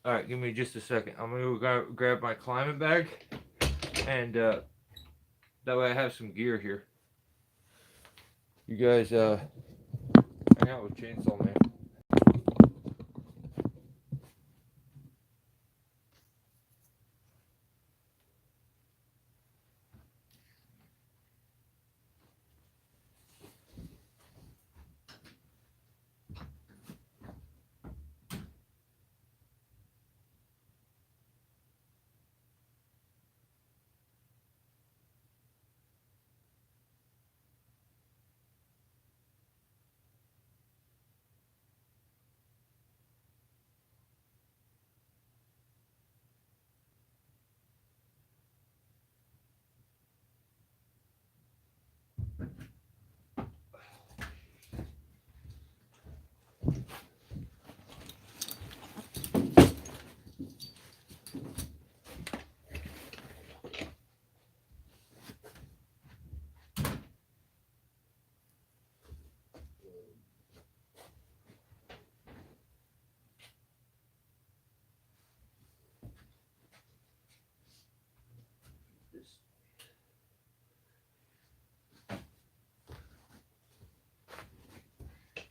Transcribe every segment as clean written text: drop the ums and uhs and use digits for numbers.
Alright, give me just a second. I'm going to grab my climbing bag, and that way I have some gear here. You guys hang out with Chainsaw Man.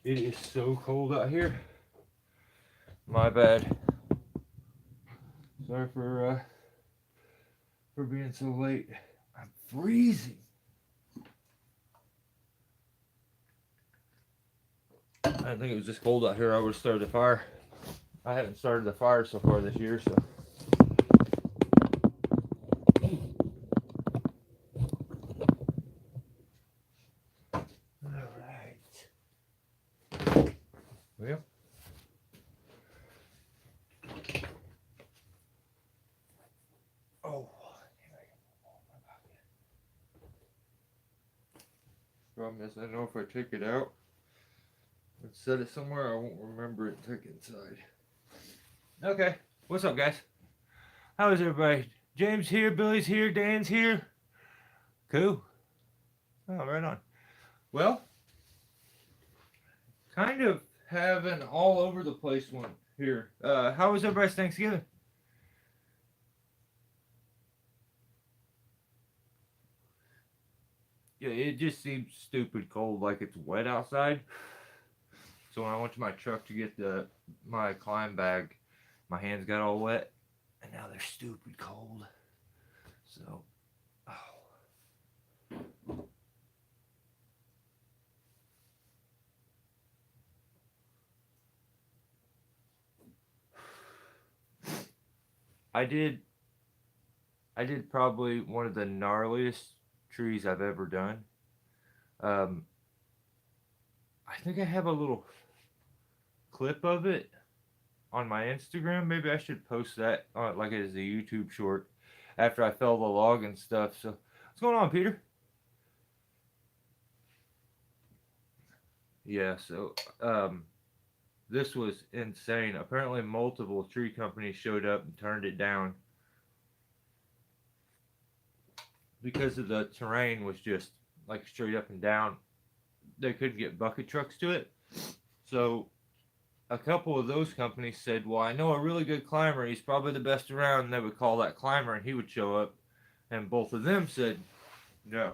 It is so cold out here. My bad. Sorry for being so late. I'm freezing. I didn't think it was this cold out here. I would have started a fire. I haven't started the fire so far this year, so. Alright. Well. Oh. Problem is, I know if I take it out and set it somewhere, I won't remember it and take it inside. Okay. What's up, guys? How is everybody? James here, Billy's here, Dan's here. Cool. Oh, right on. Well, kind of have an all over the place one here. How was everybody's Thanksgiving? Yeah, it just seems stupid cold, like it's wet outside. So when I went to my truck to get my climb bag, my hands got all wet, and now they're stupid cold. So, oh. I did probably one of the gnarliest trees I've ever done. I think I have a little clip of it on my Instagram. Maybe I should post that like as a YouTube short after I fell the log and stuff. So, what's going on, Peter? Yeah, so this was insane. Apparently, multiple tree companies showed up and turned it down because of the terrain was just like straight up and down. They couldn't get bucket trucks to it. So a couple of those companies said, well, I know a really good climber. He's probably the best around. And they would call that climber and he would show up. And both of them said no.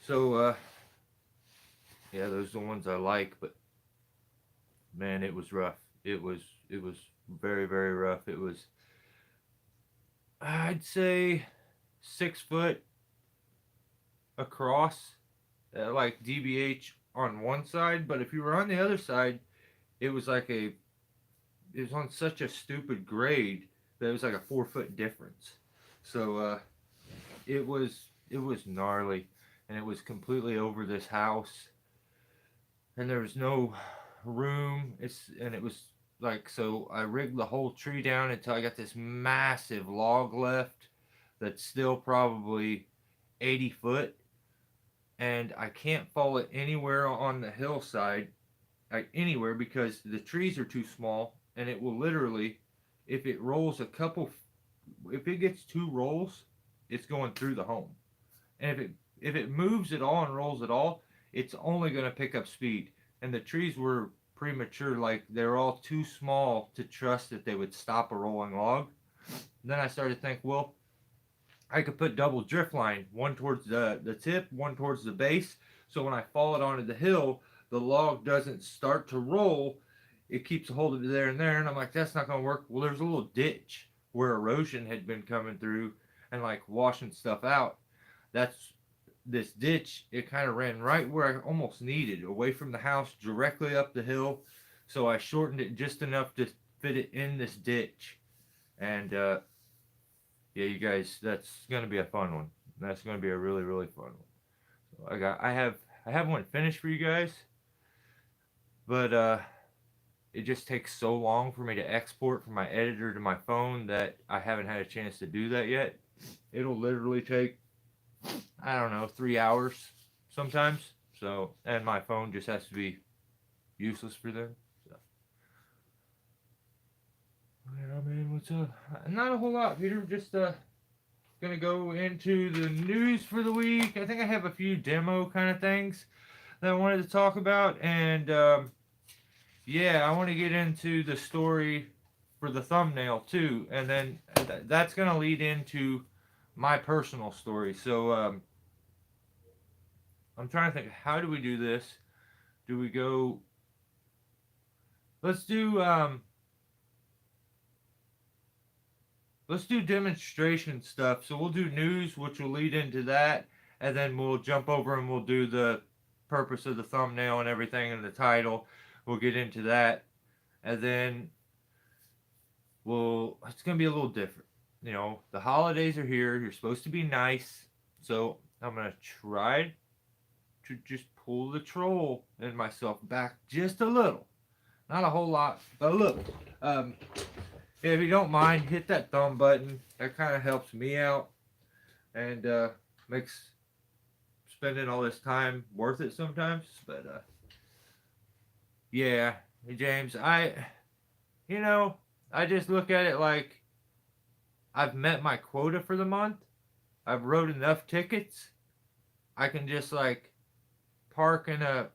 So, yeah, those are the ones I like. But, man, it was rough. It was very, very rough. It was, I'd say, 6 foot across, like DBH on one side. But if you were on the other side, it was like it was on such a stupid grade that it was like a 4 foot difference. So it was gnarly, and it was completely over this house, and there was no room. It was like, so I rigged the whole tree down until I got this massive log left that's still probably 80 foot, and I can't fall it anywhere on the hillside, like anywhere, because the trees are too small, and it will literally, if it rolls if it gets 2 rolls, it's going through the home. And if it moves at all and rolls at all, it's only going to pick up speed. And the trees were premature. Like they were all too small to trust that they would stop a rolling log. Then I started to think, well, I could put double drift line, one towards the tip, one towards the base. So when I fall it onto the hill, the log doesn't start to roll. It keeps a hold of it there and there. And I'm like, that's not going to work. Well, there's a little ditch where erosion had been coming through and like washing stuff out. That's this ditch. It kind of ran right where I almost needed, away from the house, directly up the hill. So I shortened it just enough to fit it in this ditch. And yeah, you guys, that's gonna be a fun one. That's gonna be a really, really fun one. So I have one finished for you guys, but it just takes so long for me to export from my editor to my phone that I haven't had a chance to do that yet. It'll literally take, I don't know, 3 hours sometimes. So, and my phone just has to be useless for them. So, yeah, man, what's up? Not a whole lot, Peter. Just gonna go into the news for the week. I think I have a few demo kind of things that I wanted to talk about, and yeah, I want to get into the story for the thumbnail too, and then that's gonna lead into my personal story. So I'm trying to think, how do we do this? Do we go? Let's do demonstration stuff. So we'll do news, which will lead into that, and then we'll jump over and we'll do the purpose of the thumbnail and everything and the title. We'll get into that, and then it's gonna be a little different. You know, the holidays are here. You're supposed to be nice, so I'm gonna try to just pull the troll in myself back just a little, not a whole lot, but a little. If you don't mind, hit that thumb button. That kind of helps me out and makes spending all this time worth it sometimes. But yeah, hey James, I just look at it like I've met my quota for the month. I've rode enough tickets. I can just like park in a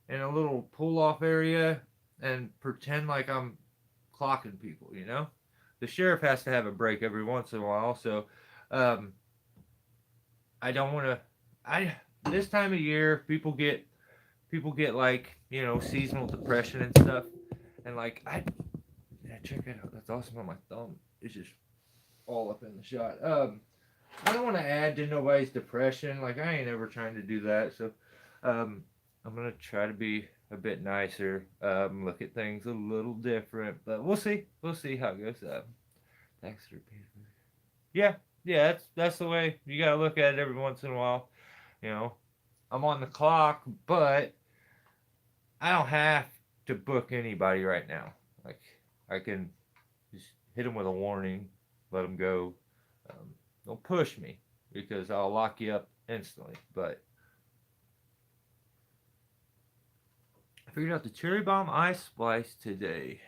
little pull off area and pretend like I'm clocking people, you know. The sheriff has to have a break every once in a while, so I don't want to. This time of year, people get like, you know, seasonal depression and stuff, and like yeah, check it out. That's awesome on my thumb. It's just all up in the shot. I don't want to add to nobody's depression. Like I ain't ever trying to do that. So I'm gonna try to be a bit nicer, look at things a little different, but we'll see how it goes. Thanks for being here. Yeah, that's the way you gotta look at it every once in a while. You know, I'm on the clock, but I don't have to book anybody right now. Like I can just hit them with a warning, let them go. Don't push me because I'll lock you up instantly. But I figured out the cherry bomb ice splice today.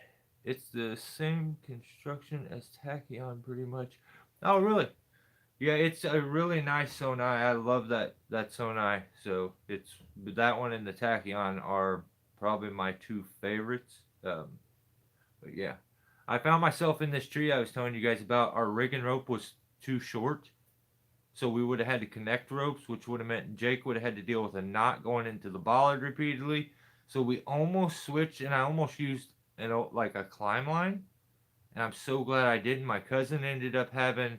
It's the same construction as Tachyon, pretty much. Oh, really? Yeah, it's a really nice Sonai. I love that Sonai. So it's that one and the Tachyon are probably my two favorites. But yeah, I found myself in this tree I was telling you guys about. Our rigging rope was too short, so we would have had to connect ropes, which would have meant Jake would have had to deal with a knot going into the bollard repeatedly. So we almost switched, and I almost used like a climb line, and I'm so glad I didn't. My cousin ended up having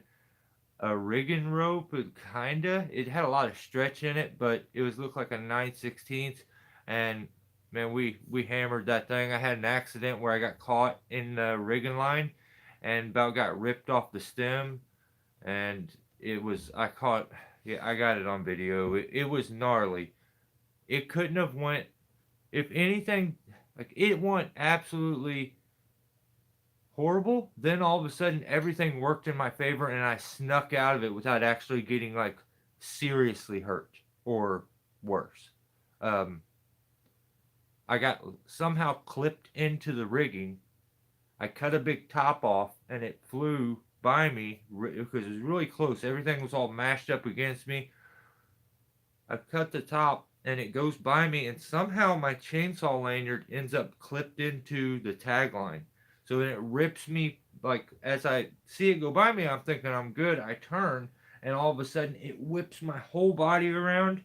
a rigging rope. It had a lot of stretch in it, but it looked like a 9/16, and man, we hammered that thing. I had an accident where I got caught in the rigging line and about got ripped off the stem, and I got it on video. It was gnarly. It couldn't have went, if anything, like it went absolutely horrible. Then all of a sudden everything worked in my favor and I snuck out of it without actually getting like seriously hurt or worse. I got somehow clipped into the rigging. I cut a big top off and it flew by me because it was really close. Everything was all mashed up against me. I cut the top and it goes by me, and somehow my chainsaw lanyard ends up clipped into the tagline. So then it rips me, like, as I see it go by me, I'm thinking I'm good. I turn, and all of a sudden it whips my whole body around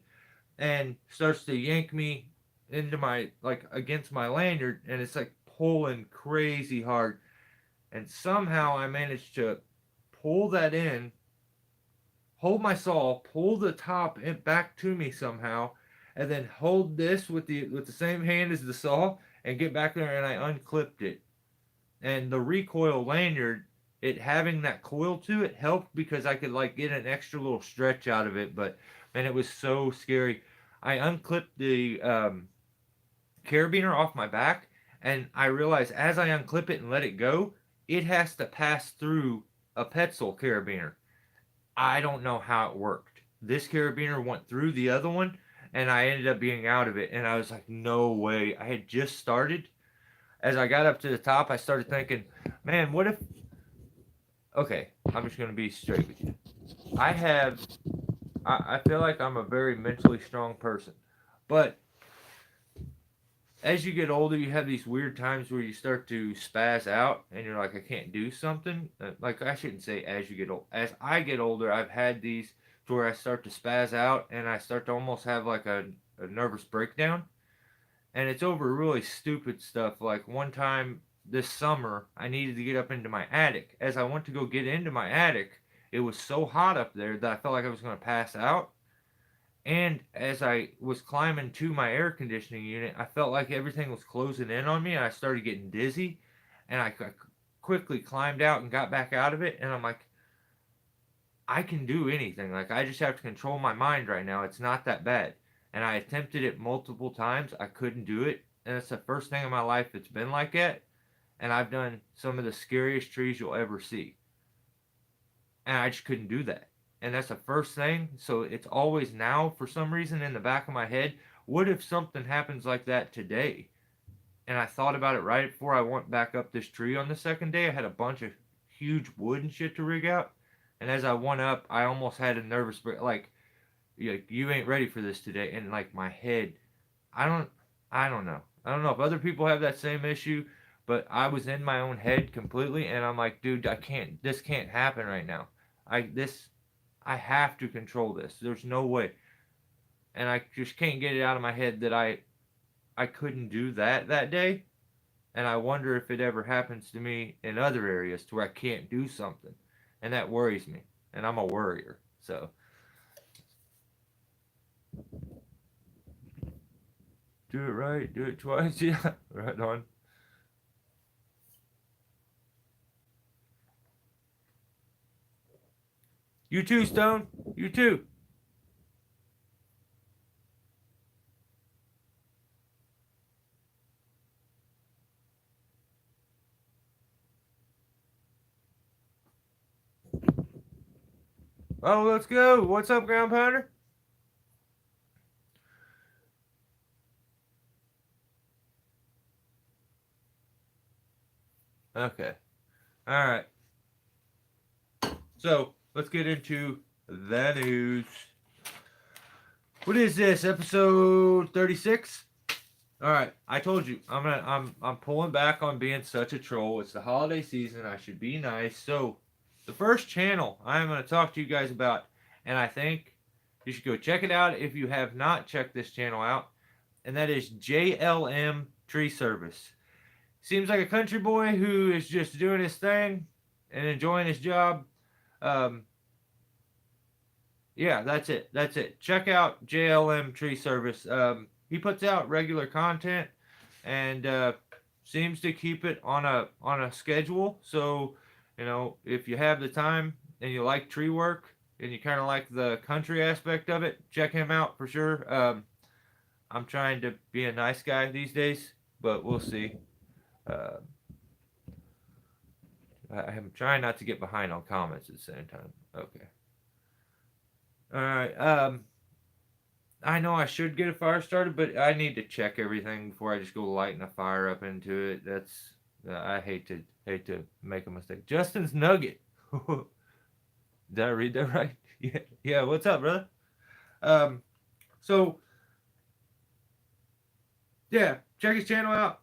and starts to yank me into my, like, against my lanyard, and it's like pulling crazy hard. And somehow I managed to pull that in, hold my saw, pull the top back to me somehow, and then hold this with the same hand as the saw and get back there, and I unclipped it. And the recoil lanyard, it having that coil to it helped because I could like get an extra little stretch out of it. But man, it was so scary. I unclipped the carabiner off my back, and I realized as I unclip it and let it go, it has to pass through a Petzl carabiner. I don't know how it worked. This carabiner went through the other one, and I ended up being out of it. And I was like, no way. I had just started. As I got up to the top, I started thinking, man, what if. Okay, I'm just going to be straight with you. I have. I feel like I'm a very mentally strong person. But as you get older, you have these weird times where you start to spaz out and you're like, I can't do something. Like, I shouldn't say as you get old. As I get older, I've had these to where I start to spaz out and I start to almost have like a nervous breakdown. And it's over really stupid stuff. Like, one time this summer, I needed to get up into my attic. As I went to go get into my attic, it was so hot up there that I felt like I was going to pass out. And as I was climbing to my air conditioning unit, I felt like everything was closing in on me, and I started getting dizzy. And I quickly climbed out and got back out of it. And I'm like, I can do anything. Like, I just have to control my mind right now. It's not that bad. And I attempted it multiple times. I couldn't do it. And it's the first thing in my life that's been like that. And I've done some of the scariest trees you'll ever see. And I just couldn't do that. And that's the first thing. So it's always now, for some reason, in the back of my head, what if something happens like that today? And I thought about it right before I went back up this tree on the second day. I had a bunch of huge wood and shit to rig out. And as I went up, I almost had a nervous break. Like, you ain't ready for this today. And like my head, I don't, I don't know. I don't know if other people have that same issue, but I was in my own head completely. And I'm like, dude, I can't, this can't happen right now. I have to control this. There's no way. And I just can't get it out of my head that I couldn't do that day. And I wonder if it ever happens to me in other areas to where I can't do something. And that worries me. And I'm a worrier. So do it right, do it twice. Yeah, right on. You too, Stone. You too. Oh, let's go. What's up, Ground Pounder? Okay. All right. So let's get into the news. What is this? Episode 36? All right. I told you I'm pulling back on being such a troll. It's the holiday season. I should be nice. So the first channel I'm going to talk to you guys about, and I think you should go check it out if you have not checked this channel out, and that is JLM Tree Service. Seems like a country boy who is just doing his thing and enjoying his job. Um, yeah, that's it. That's it. Check out JLM Tree Service. He puts out regular content and seems to keep it on a schedule. So, if you have the time and you like tree work and you kind of like the country aspect of it, check him out for sure. I'm trying to be a nice guy these days, but we'll see. Uh, I'm trying not to get behind on comments at the same time. Okay. All right. I know I should get a fire started, but I need to check everything before I just go lighting a fire up into it. That's I hate to make a mistake. Justin's Nugget. Did I read that right? Yeah. Yeah. What's up, brother? Um. So Yeah, check his channel out.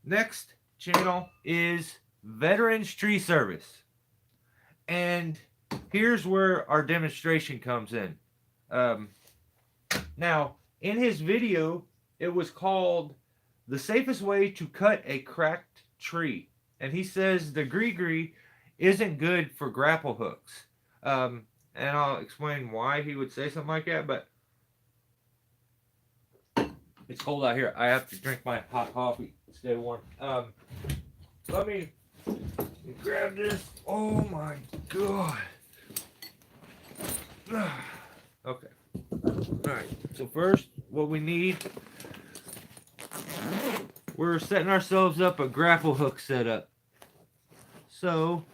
Next channel is Veterans Tree Service. And here's where our demonstration comes in. Um, Now, in his video, it was called The Safest Way to Cut a Cracked Tree. And he says the gree isn't good for grapple hooks. And I'll explain why he would say something like that, but it's cold out here. I have to drink my hot coffee. Stay warm. Let me grab this. Oh my god. Okay. Alright, so first, what we need, we're setting ourselves up a grapple hook setup. So,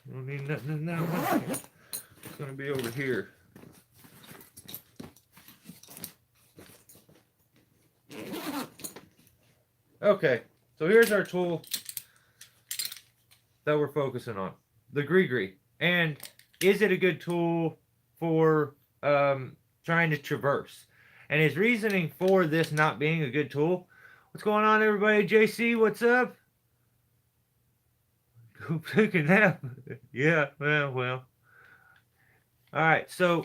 we don't need nothing in that one. It's going to be over here. Okay, so here's our tool that we're focusing on. The gree. And is it a good tool for trying to traverse? And his reasoning for this not being a good tool. What's going on, everybody? JC, what's up? Go take a nap. Yeah, well. Alright, so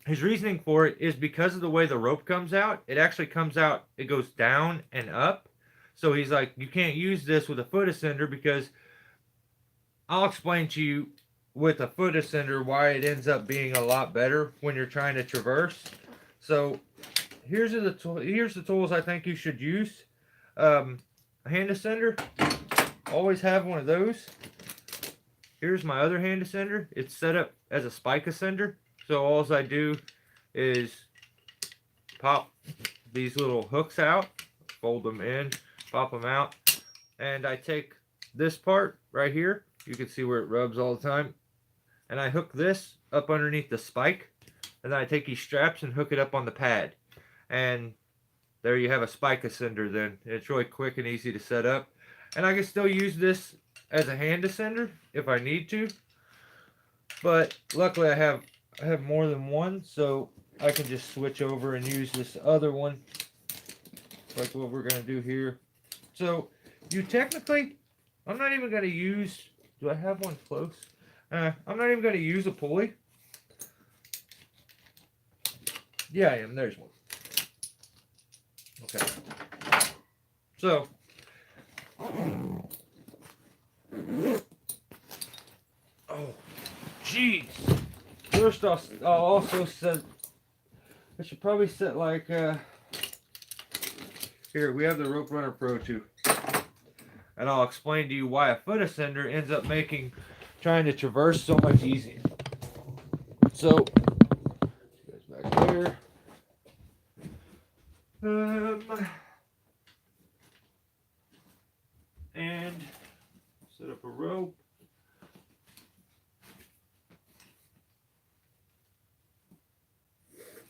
his reasoning for it is because of the way the rope comes out. It actually comes out, it goes down and up. So he's like, you can't use this with a foot ascender because I'll explain to you with a foot ascender why it ends up being a lot better when you're trying to traverse. So here's the tools I think you should use. A hand ascender. Always have one of those. Here's my other hand ascender. It's set up as a spike ascender. So all I do is pop these little hooks out, fold them in, pop them out, and I take this part right here. You can see where it rubs all the time. And I hook this up underneath the spike. And then I take these straps and hook it up on the pad. And there you have a spike ascender then. It's really quick and easy to set up. And I can still use this as a hand ascender if I need to. But luckily I have more than one, so I can just switch over and use this other one. Like what we're going to do here. So you technically, I'm not even going to use, do I have one close? I'm not even going to use a pulley. Yeah, I am. There's one. Okay. So, oh, jeez. First, I'll also set, I should probably set like, here, we have the Rope Runner Pro 2. And I'll explain to you why a foot ascender ends up making trying to traverse so much easier. So, back there. And set up a rope.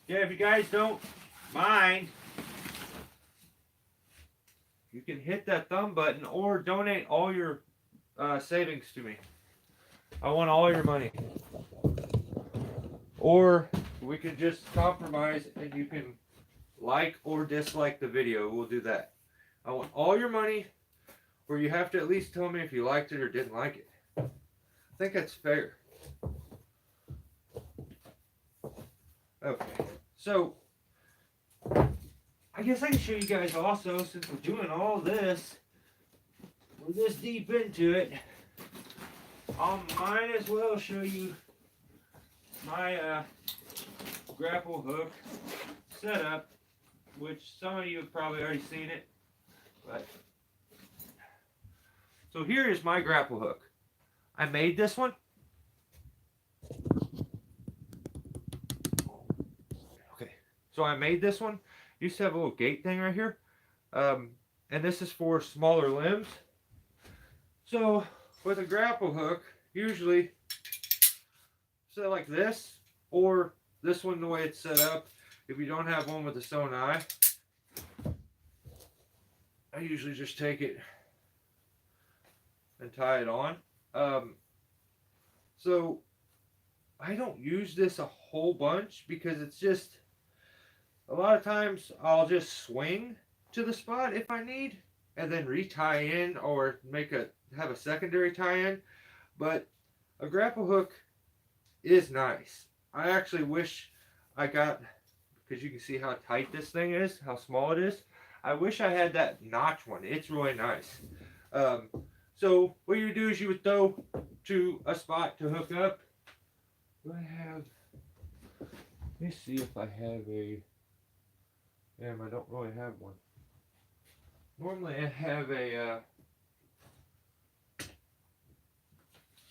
Yeah, if you guys don't mind, you can hit that thumb button or donate all your savings to me. I want all your money. Or we can just compromise and you can like or dislike the video. We'll do that. I want all your money, or you have to at least tell me if you liked it or didn't like it. I think that's fair. Okay, so I guess I can show you guys also, since we're doing all this, we're this deep into it, I might as well show you my grapple hook setup, which some of you have probably already seen it. But so here is my grapple hook. I made this one. Okay, so I made this one. Used to have a little gate thing right here, and this is for smaller limbs. So with a grapple hook, usually set like this, or this one the way it's set up. If you don't have one with a sewn eye, I usually just take it and tie it on. So I don't use this a whole bunch because it's just a lot of times I'll just swing to the spot if I need and then retie in or have a secondary tie in. But a grapple hook is nice. I actually wish I got, because you can see how tight this thing is, how small it is. I wish I had that notch one. It's really nice. Um, so what you would do is you would throw to a spot to hook up. Do I have? Let me see if I have a. Damn, I don't really have one. Normally I have a.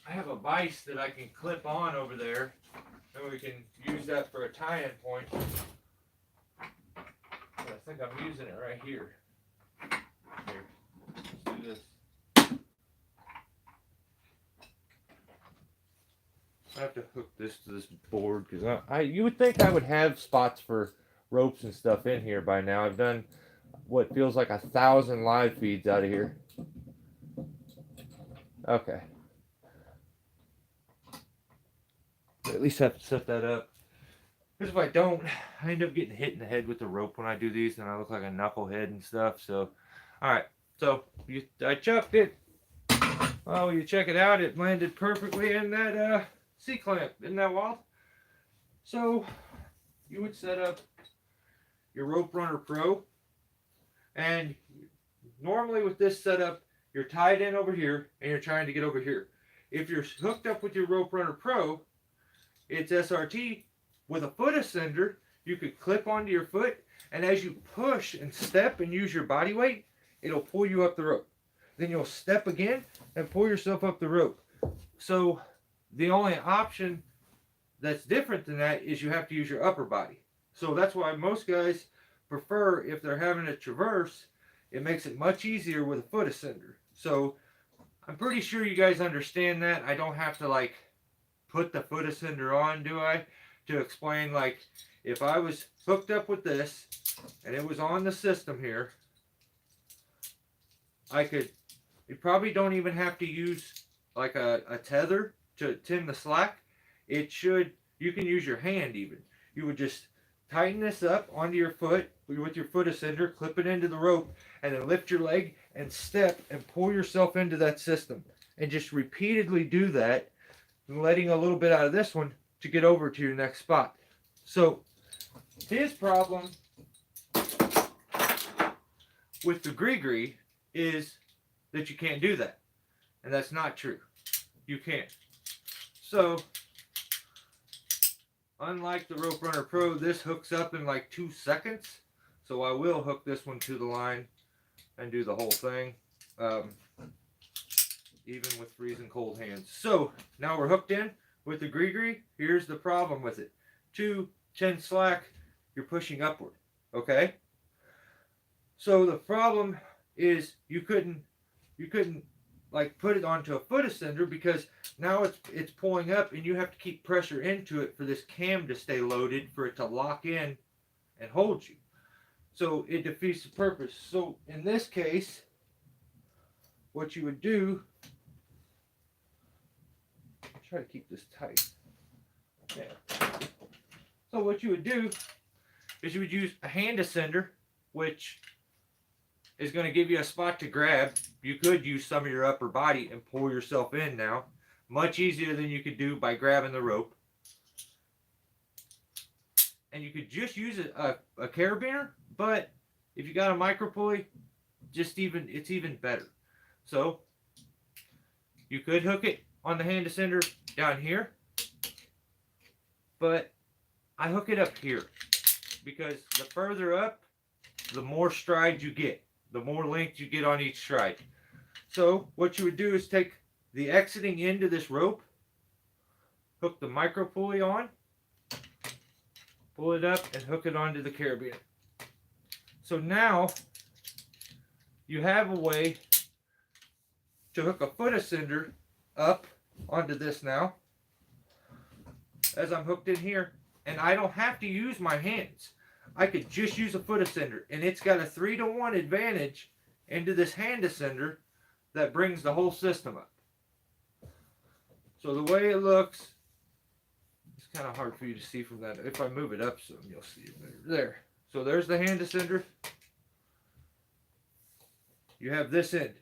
I have a vise that I can clip on over there, and we can use that for a tie-in point. I think I'm using it right here. Here, let's do this. I have to hook this to this board because you would think I would have spots for ropes and stuff in here by now. I've done what feels like 1,000 live feeds out of here. Okay. At least have to set that up. Because if I don't, I end up getting hit in the head with the rope when I do these, and I look like a knucklehead and stuff. So, alright. So, I chucked it. Oh, you check it out. It landed perfectly in that C-clamp. Isn't that wild? So, you would set up your Rope Runner Pro. And normally with this setup, you're tied in over here, and you're trying to get over here. If you're hooked up with your Rope Runner Pro, it's SRT. With a foot ascender, you could clip onto your foot, and as you push and step and use your body weight, it'll pull you up the rope. Then you'll step again and pull yourself up the rope. So the only option that's different than that is you have to use your upper body. So that's why most guys prefer, if they're having a traverse, it makes it much easier with a foot ascender. So I'm pretty sure you guys understand that. I don't have to like put the foot ascender on, do I? To explain, like, if I was hooked up with this and it was on the system here, you probably don't even have to use like a tether to trim the slack. You can use your hand even. You would just tighten this up onto your foot with your foot ascender, clip it into the rope, and then lift your leg and step and pull yourself into that system. And just repeatedly do that, and letting a little bit out of this one to get over to your next spot. So his problem with the gree is that you can't do that. And that's not true. You can't. So unlike the Rope Runner Pro, this hooks up in like 2 seconds. So I will hook this one to the line and do the whole thing. Even with freezing cold hands. So now we're hooked in with the gree. Here's the problem with it. 2-10 slack, you're pushing upward. Okay? So the problem is you couldn't like put it onto a foot ascender because now it's pulling up and you have to keep pressure into it for this cam to stay loaded for it to lock in and hold you. So it defeats the purpose. So in this case, what you would do, try to keep this tight. Yeah. So what you would do is you would use a hand ascender, which is going to give you a spot to grab. You could use some of your upper body and pull yourself in now. Much easier than you could do by grabbing the rope. And you could just use a carabiner, but if you got a micro pulley, it's even better. So you could hook it on the hand ascender down here, but I hook it up here because the further up, the more stride you get, the more length you get on each stride. So what you would do is take the exiting end of this rope, hook the micro pulley on, pull it up, and hook it onto the carabiner. So now you have a way to hook a foot ascender up onto this now, as I'm hooked in here, and I don't have to use my hands. I could just use a foot ascender, and it's got a 3-to-1 advantage into this hand ascender that brings the whole system up. So the way it looks kind of hard for you to see from that. If I move it up some, you'll see it better. There. So there's the hand descender. You have this end.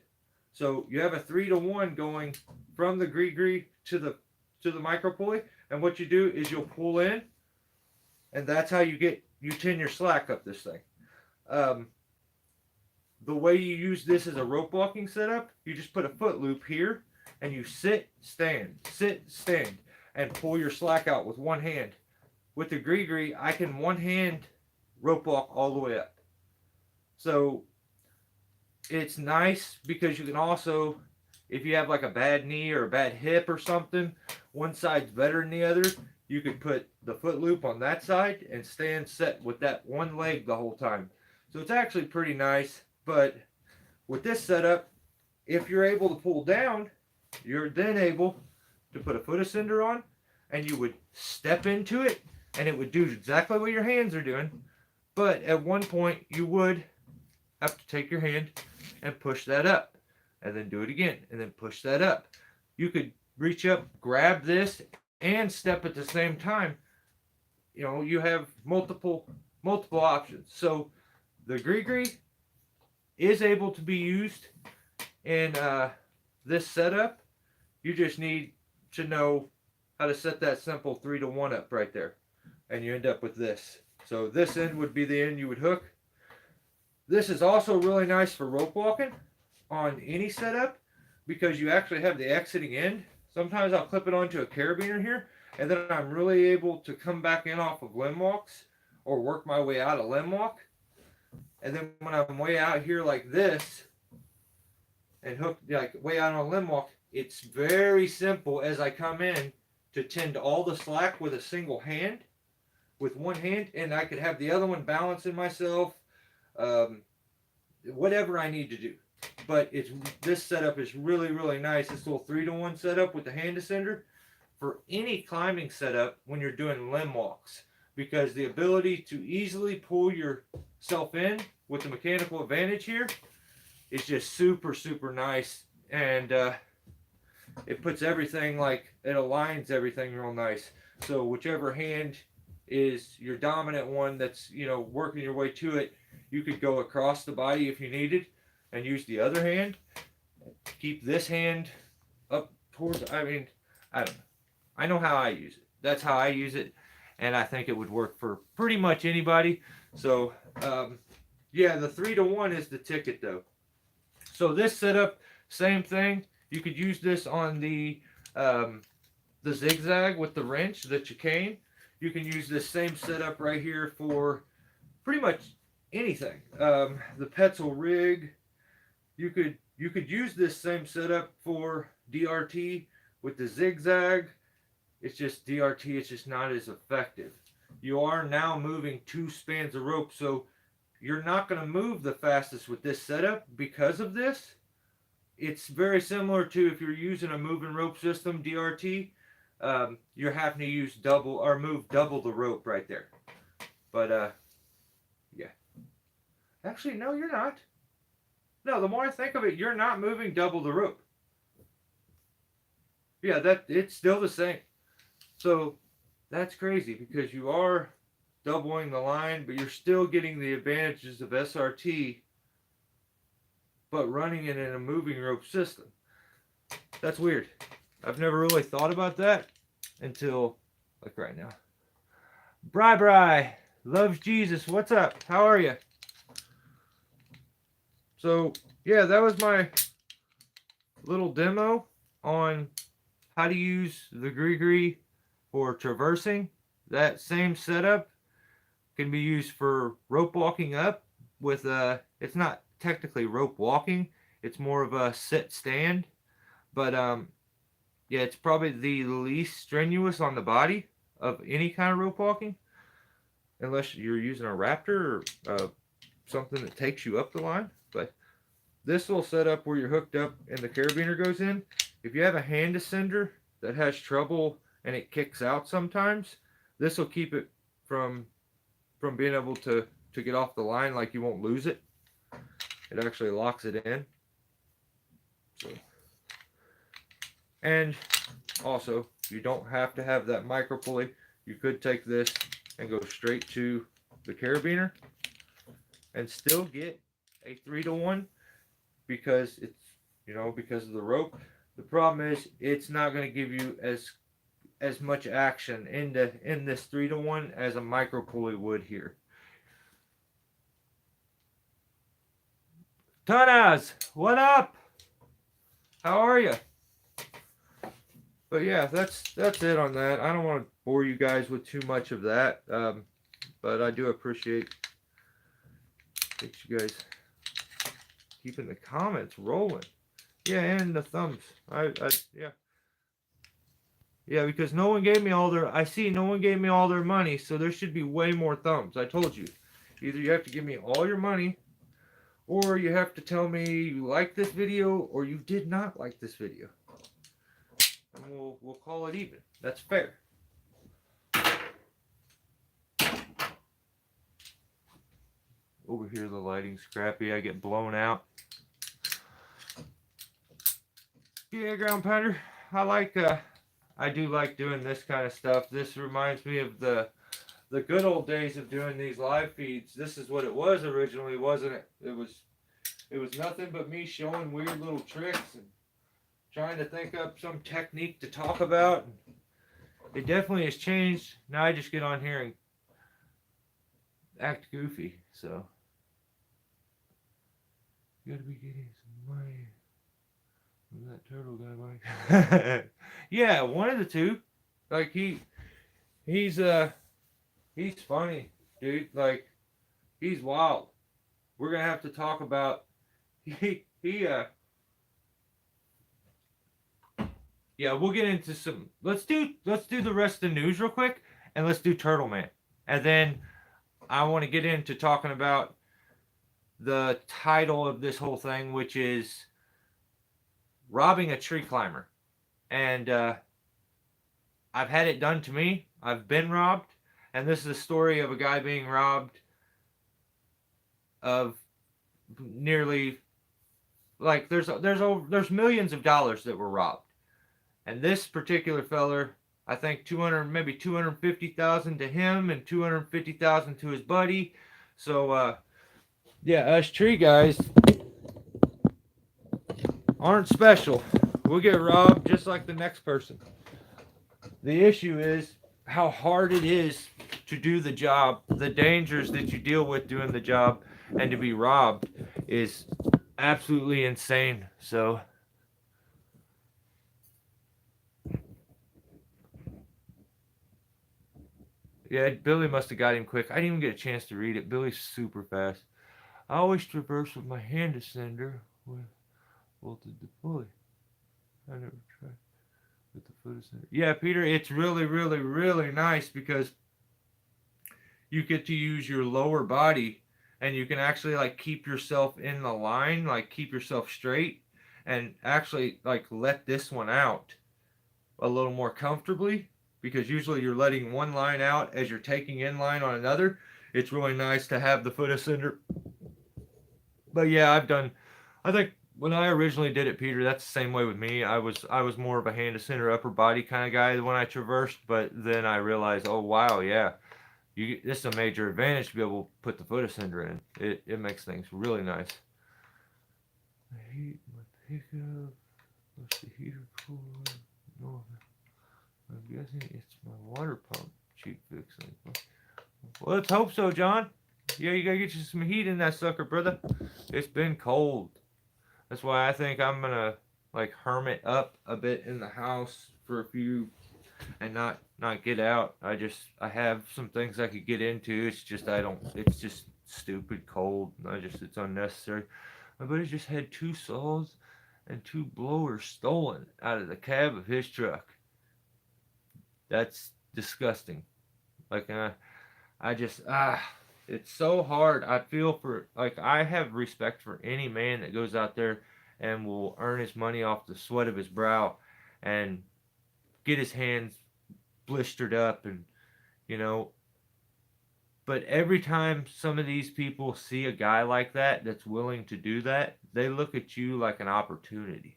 So you have a 3-to-1 going from the gree to the micro pulley. And what you do is you'll pull in, and that's how you tin your slack up this thing. The way you use this as a rope walking setup, you just put a foot loop here, and you sit, stand, and pull your slack out with one hand. With the gree, I can one hand rope walk all the way up. So it's nice because you can also, if you have like a bad knee or a bad hip or something, one side's better than the other, you could put the foot loop on that side and stand set with that one leg the whole time. So it's actually pretty nice. But with this setup, if you're able to pull down, you're then able to put a foot ascender on, and you would step into it, and it would do exactly what your hands are doing. But at one point, you would have to take your hand and push that up, and then do it again, and then push that up. You could reach up, grab this, and step at the same time. You know, you have multiple options. So the gree is able to be used in this setup. You just need to know how to set that simple 3-to-1 up right there, and you end up with this. So this end would be the end you would hook. This is also really nice for rope walking on any setup because you actually have the exiting end. Sometimes I'll clip it onto a carabiner here, and then I'm really able to come back in off of limb walks or work my way out of limb walk. And then when I'm way out here like this and hook like way out on a limb walk, it's very simple as I come in to tend all the slack with a single hand, with one hand, and I could have the other one balancing myself, whatever I need to do. But this setup is really, really nice. This little 3-to-1 setup with the hand ascender for any climbing setup when you're doing limb walks, because the ability to easily pull yourself in with the mechanical advantage here is just super, super nice. And it puts everything, like, it aligns everything real nice. So whichever hand is your dominant one that's, you know, working your way to it, you could go across the body if you needed and use the other hand. Keep this hand up towards, I mean, I don't know. I know how I use it. That's how I use it. And I think it would work for pretty much anybody. So, yeah, the 3-to-1 is the ticket though. So this setup, same thing. You could use this on the zigzag with the wrench, the chicane. You can use this same setup right here for pretty much anything. The Petzl rig. You could use this same setup for DRT with the zigzag. It's just DRT, it's just not as effective. You are now moving 2 spans of rope, so you're not going to move the fastest with this setup because of this. It's very similar to if you're using a moving rope system, DRT, you're having to use move double the rope right there. But, yeah. Actually, no, you're not. No, the more I think of it, you're not moving double the rope. Yeah, it's still the same. So that's crazy because you are doubling the line, but you're still getting the advantages of SRT, but running it in a moving rope system. That's weird. I've never really thought about that until like right now. Bri loves Jesus. What's up? How are you? So yeah, that was my little demo on how to use the gree for traversing. That same setup can be used for rope walking up with it's not technically rope walking, it's more of a sit stand, but yeah, it's probably the least strenuous on the body of any kind of rope walking, unless you're using a Raptor or something that takes you up the line. But this little setup where you're hooked up and the carabiner goes in, if you have a hand ascender that has trouble and it kicks out sometimes, this will keep it from being able to get off the line. Like, you won't lose it. It actually locks it in. So, and also, you don't have to have that micro pulley. You could take this and go straight to the carabiner and still get a 3-to-1 because it's, because of the rope. The problem is it's not going to give you as much action in this 3-to-1 as a micro pulley would here. Tanaz, what up? How are you? But yeah, that's it on that. I don't want to bore you guys with too much of that, but I do appreciate you guys keeping the comments rolling. Yeah, and the thumbs. Yeah, because no one gave me all their. I see no one gave me all their money, so there should be way more thumbs. I told you, either you have to give me all your money, or you have to tell me you like this video or you did not like this video. And we'll call it even. That's fair. Over here the lighting's crappy. I get blown out. Yeah, ground pounder. I do like doing this kind of stuff. This reminds me of the good old days of doing these live feeds. This is what it was originally, wasn't it? It was nothing but me showing weird little tricks and trying to think up some technique to talk about. It definitely has changed. Now I just get on here and act goofy. So you gotta be getting some money from that turtle guy, Mike. Yeah, one of the two. Like he's funny, dude. Like he's wild. We're gonna have to talk about yeah, we'll get into some. Let's do the rest of the news real quick, and let's do Turtle Man, and then I want to get into talking about the title of this whole thing, which is robbing a tree climber, and I've had it done to me. I've been robbed, and this is a story of a guy being robbed of nearly, like, there's millions of dollars that were robbed. And this particular feller, I think 200, maybe 250,000 to him and 250,000 to his buddy. So yeah, us tree guys aren't special. We'll get robbed just like the next person. The issue is how hard it is to do the job, the dangers that you deal with doing the job, and to be robbed is absolutely insane. So yeah, Billy must have got him quick. I didn't even get a chance to read it. Billy's super fast. I always traverse with my hand ascender with bolted the pulley. I never tried with the foot ascender. Yeah, Peter, it's really, really, really nice because you get to use your lower body and you can actually like keep yourself in the line, like keep yourself straight and actually like let this one out a little more comfortably, because usually you're letting one line out as you're taking in line on another. It's really nice to have the foot ascender. But yeah, I think when I originally did it, Peter, that's the same way with me. I was more of a hand ascender upper body kind of guy when I traversed, but then I realized, oh wow, yeah, this is a major advantage to be able to put the foot ascender in. It makes things really nice. I heat my pickup. What's the heater cool? No, I'm guessing it's my water pump cheap fixing. Well, let's hope so, John. Yeah, you gotta get you some heat in that sucker, brother. It's been cold. That's why I think I'm gonna like hermit up a bit in the house for a few and not get out. I have some things I could get into. It's just it's just stupid cold. It's unnecessary. My buddy just had 2 saws and 2 blowers stolen out of the cab of his truck. That's disgusting. Like it's so hard. I feel for, like, I have respect for any man that goes out there and will earn his money off the sweat of his brow and get his hands blistered up and, but every time some of these people see a guy like that that's willing to do that, they look at you like an opportunity.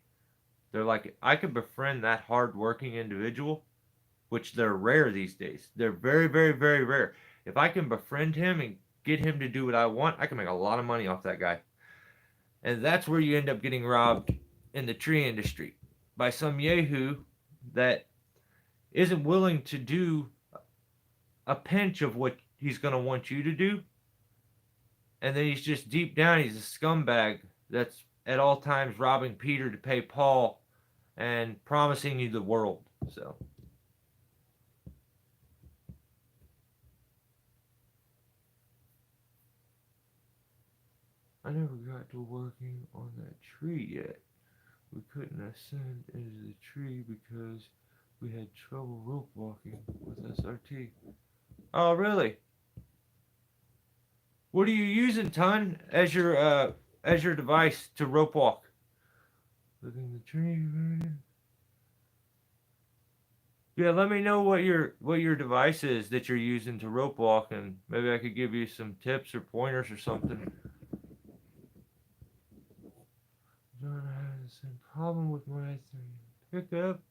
They're like, I could befriend that hardworking individual which they're rare these days. They're very, very, very rare. If I can befriend him and get him to do what I want, I can make a lot of money off that guy. And that's where you end up getting robbed in the tree industry by some yahoo that isn't willing to do a pinch of what he's going to want you to do. And then he's just deep down, he's a scumbag that's at all times robbing Peter to pay Paul and promising you the world. So. I never got to working on that tree yet. We couldn't ascend into the tree because we had trouble rope walking with SRT. Oh, really? What are you using, Ton, as your device to rope walk? Looking the tree. Yeah, let me know what your device is that you're using to rope walk, and maybe I could give you some tips or pointers or something. John, I had the same problem with my pickup.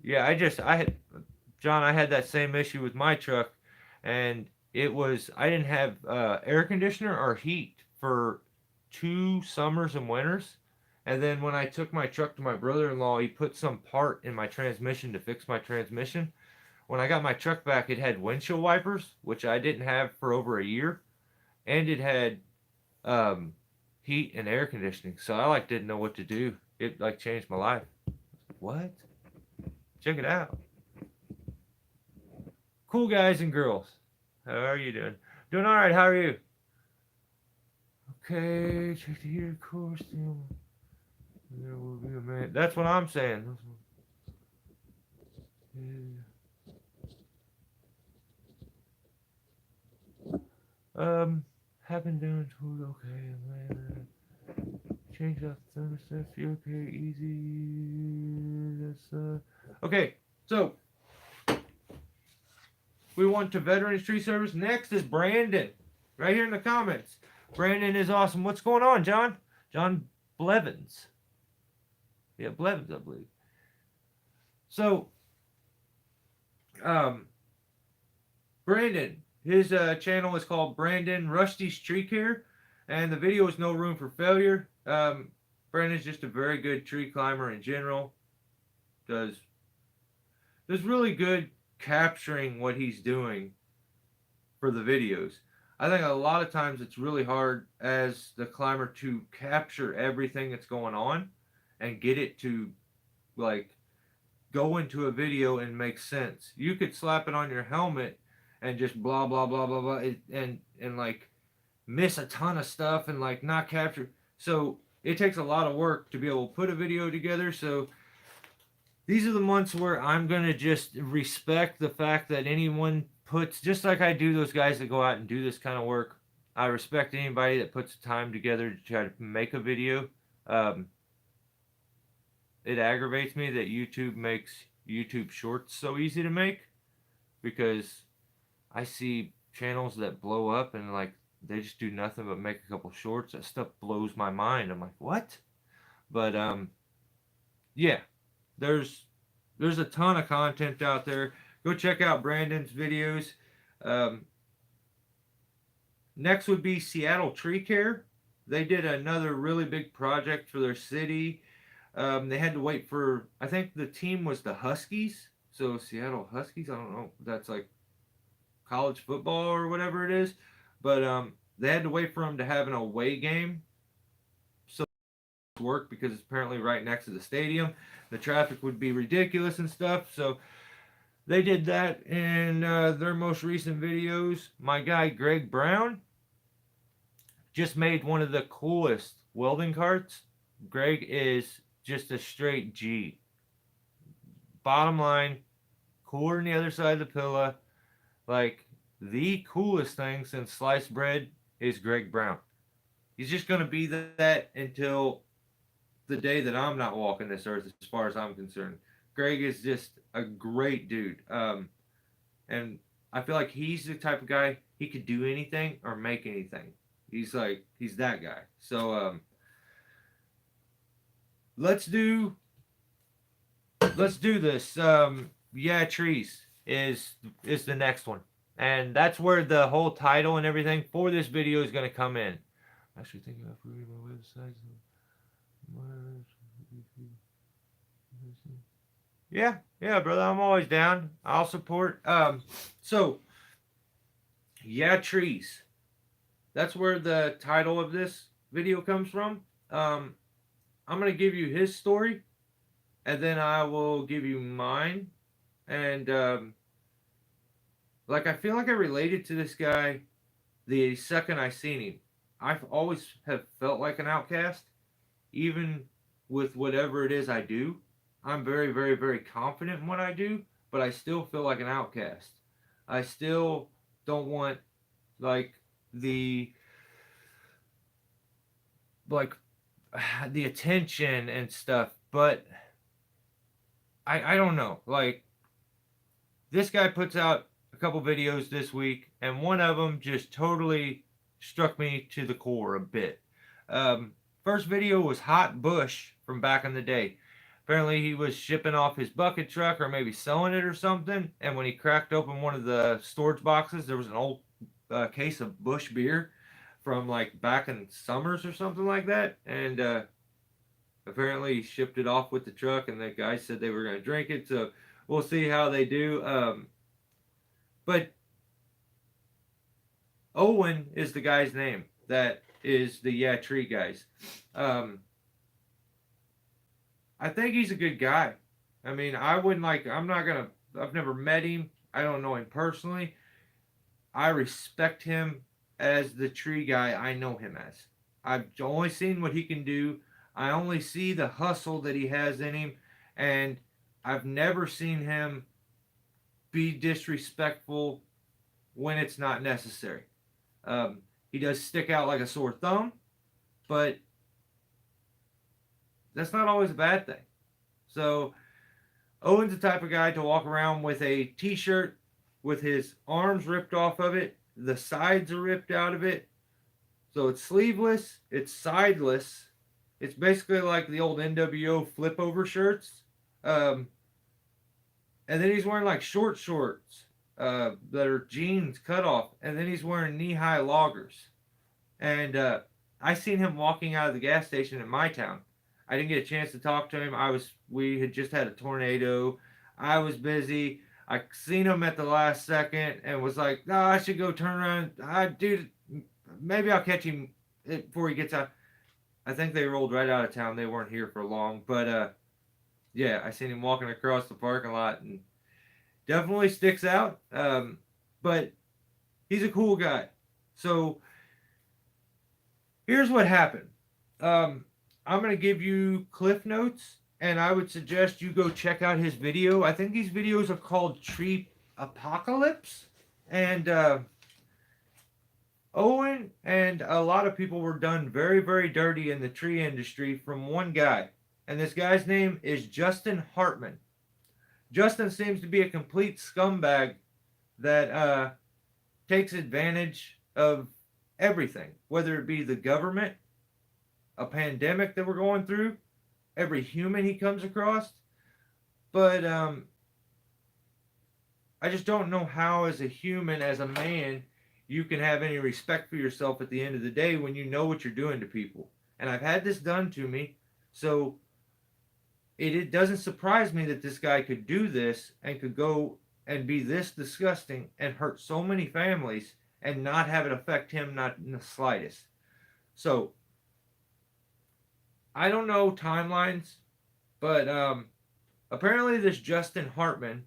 Yeah, I had that same issue with my truck, and I didn't have air conditioner or heat for 2 summers and winters. And then when I took my truck to my brother-in-law, he put some part in my transmission to fix my transmission. When I got my truck back, it had windshield wipers, which I didn't have for over a year, and it had heat and air conditioning. So I didn't know what to do. It changed my life. What? Check it out. Cool guys and girls. How are you doing? Doing all right. How are you? Okay, check the heater course. There will be a man. That's what I'm saying. Happened down to okay, man. Change out the thermostat. Feel okay, easy. That's okay. So we want to Veterans Tree Service. Next is Brandon, right here in the comments. Brandon is awesome. What's going on, John? John Blevins. Yeah, Blevins, I believe. So, Brandon, his channel is called Brandon Rusty's Tree Care, and the video is No Room for Failure. Brandon's just a very good tree climber in general. Does really good capturing what he's doing for the videos. I think a lot of times it's really hard as the climber to capture everything that's going on and get it to go into a video and make sense. You could slap it on your helmet and just blah blah blah blah blah and miss a ton of stuff and not capture. So it takes a lot of work to be able to put a video together. So these are the months where I'm going to just respect the fact that anyone puts, just like I do those guys that go out and do this kind of work, I respect anybody that puts the time together to try to make a video. It aggravates me that YouTube makes YouTube shorts so easy to make, because I see channels that blow up and they just do nothing but make a couple shorts. That stuff blows my mind. I'm like, what? But yeah. There's a ton of content out there. Go check out Brandon's videos. Next would be Seattle Tree Care. They did another really big project for their city. They had to wait for, I think the team was the Huskies. So Seattle Huskies, I don't know. That's college football or whatever it is. But they had to wait for them to have an away game. So work because it's apparently right next to the stadium. The traffic would be ridiculous and stuff. So they did that in their most recent videos. My guy Greg Brown just made one of the coolest welding carts. Greg is just a straight G. Bottom line, cooler than the other side of the pillow. The coolest thing since sliced bread is Greg Brown. He's just going to be that until the day that I'm not walking this earth, as far as I'm concerned. Greg is just a great dude. And I feel like he's the type of guy, he could do anything or make anything. He's that guy. So let's do let's do this. Yeah, trees is the next one, and that's where the whole title and everything for this video is going to come in. I'm actually thinking about reading my website. Yeah, yeah, brother, I'm always down. I'll support. So yeah, trees. That's where the title of this video comes from. I'm gonna give you his story, and then I will give you mine. And like, I feel like I related to this guy the second I seen him. I've always have felt like an outcast, even with whatever it is I do. I'm very, very, very confident in what I do, but I still feel like an outcast. I still don't want like the like the attention and stuff, but I don't know. Like, this guy puts out a couple videos this week, and one of them just totally struck me to the core a bit. Um, First video was Hot Bush from back in the day. Apparently, he was shipping off his bucket truck or maybe selling it or something, and when he cracked open one of the storage boxes, there was an old case of Bush beer from like back in summers or something like that, and apparently he shipped it off with the truck, and the guy said they were going to drink it. So we'll see how they do. But Owen is the guy's name. That is the Yeah Tree guys. I think he's a good guy. I mean, I wouldn't like. I'm not gonna. I've never met him. I don't know him personally. I respect him as the tree guy I know him as. I've only seen what he can do. I only see the hustle that he has in him, and I've never seen him be disrespectful when it's not necessary. He does stick out like a sore thumb, but that's not always a bad thing. So Owen's the type of guy to walk around with a t-shirt with his arms ripped off of it, the sides are ripped out of it. So it's sleeveless, it's sideless. It's basically like the old NWO flip over shirts. And then he's wearing like short shorts that are jeans cut off. And then he's wearing knee high loggers. And I seen him walking out of the gas station in my town. I didn't get a chance to talk to him. We had just had a tornado. I was busy. I seen him at the last second and was like, "No, I should go turn around. Dude, maybe I'll catch him before he gets out." I think they rolled right out of town. They weren't here for long, but yeah, I seen him walking across the parking lot, and definitely sticks out. But he's a cool guy. So here's what happened. I'm going to give you cliff notes, and I would suggest you go check out his video. I think these videos are called Tree Apocalypse. And Owen and a lot of people were done very, very dirty in the tree industry from one guy. And this guy's name is Justin Hartman. Justin seems to be a complete scumbag that takes advantage of everything, whether it be the government, a pandemic that we're going through, every human he comes across. But I just don't know how, as a human, as a man, you can have any respect for yourself at the end of the day when you know what you're doing to people. And I've had this done to me, so it doesn't surprise me that this guy could do this and could go and be this disgusting and hurt so many families and not have it affect him, not in the slightest. So I don't know timelines, but apparently this Justin Hartman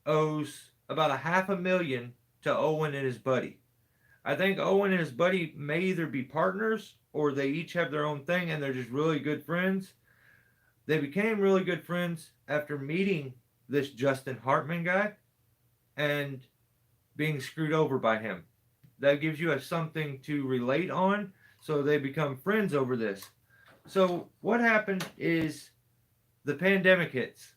owes about $500,000 to Owen and his buddy. I think Owen and his buddy may either be partners or they each have their own thing and they're just really good friends. They became really good friends after meeting this Justin Hartman guy and being screwed over by him. That gives you something to relate on, so they become friends over this. So what happened is the pandemic hits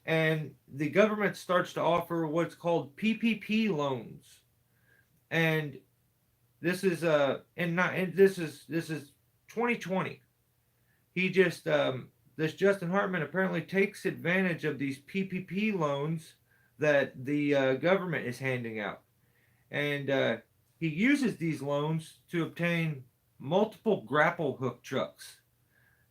and the government starts to offer what's called PPP loans. And this is 2020. He just the this Justin Hartman apparently takes advantage of these PPP loans that the government is handing out. And he uses these loans to obtain multiple grapple hook trucks.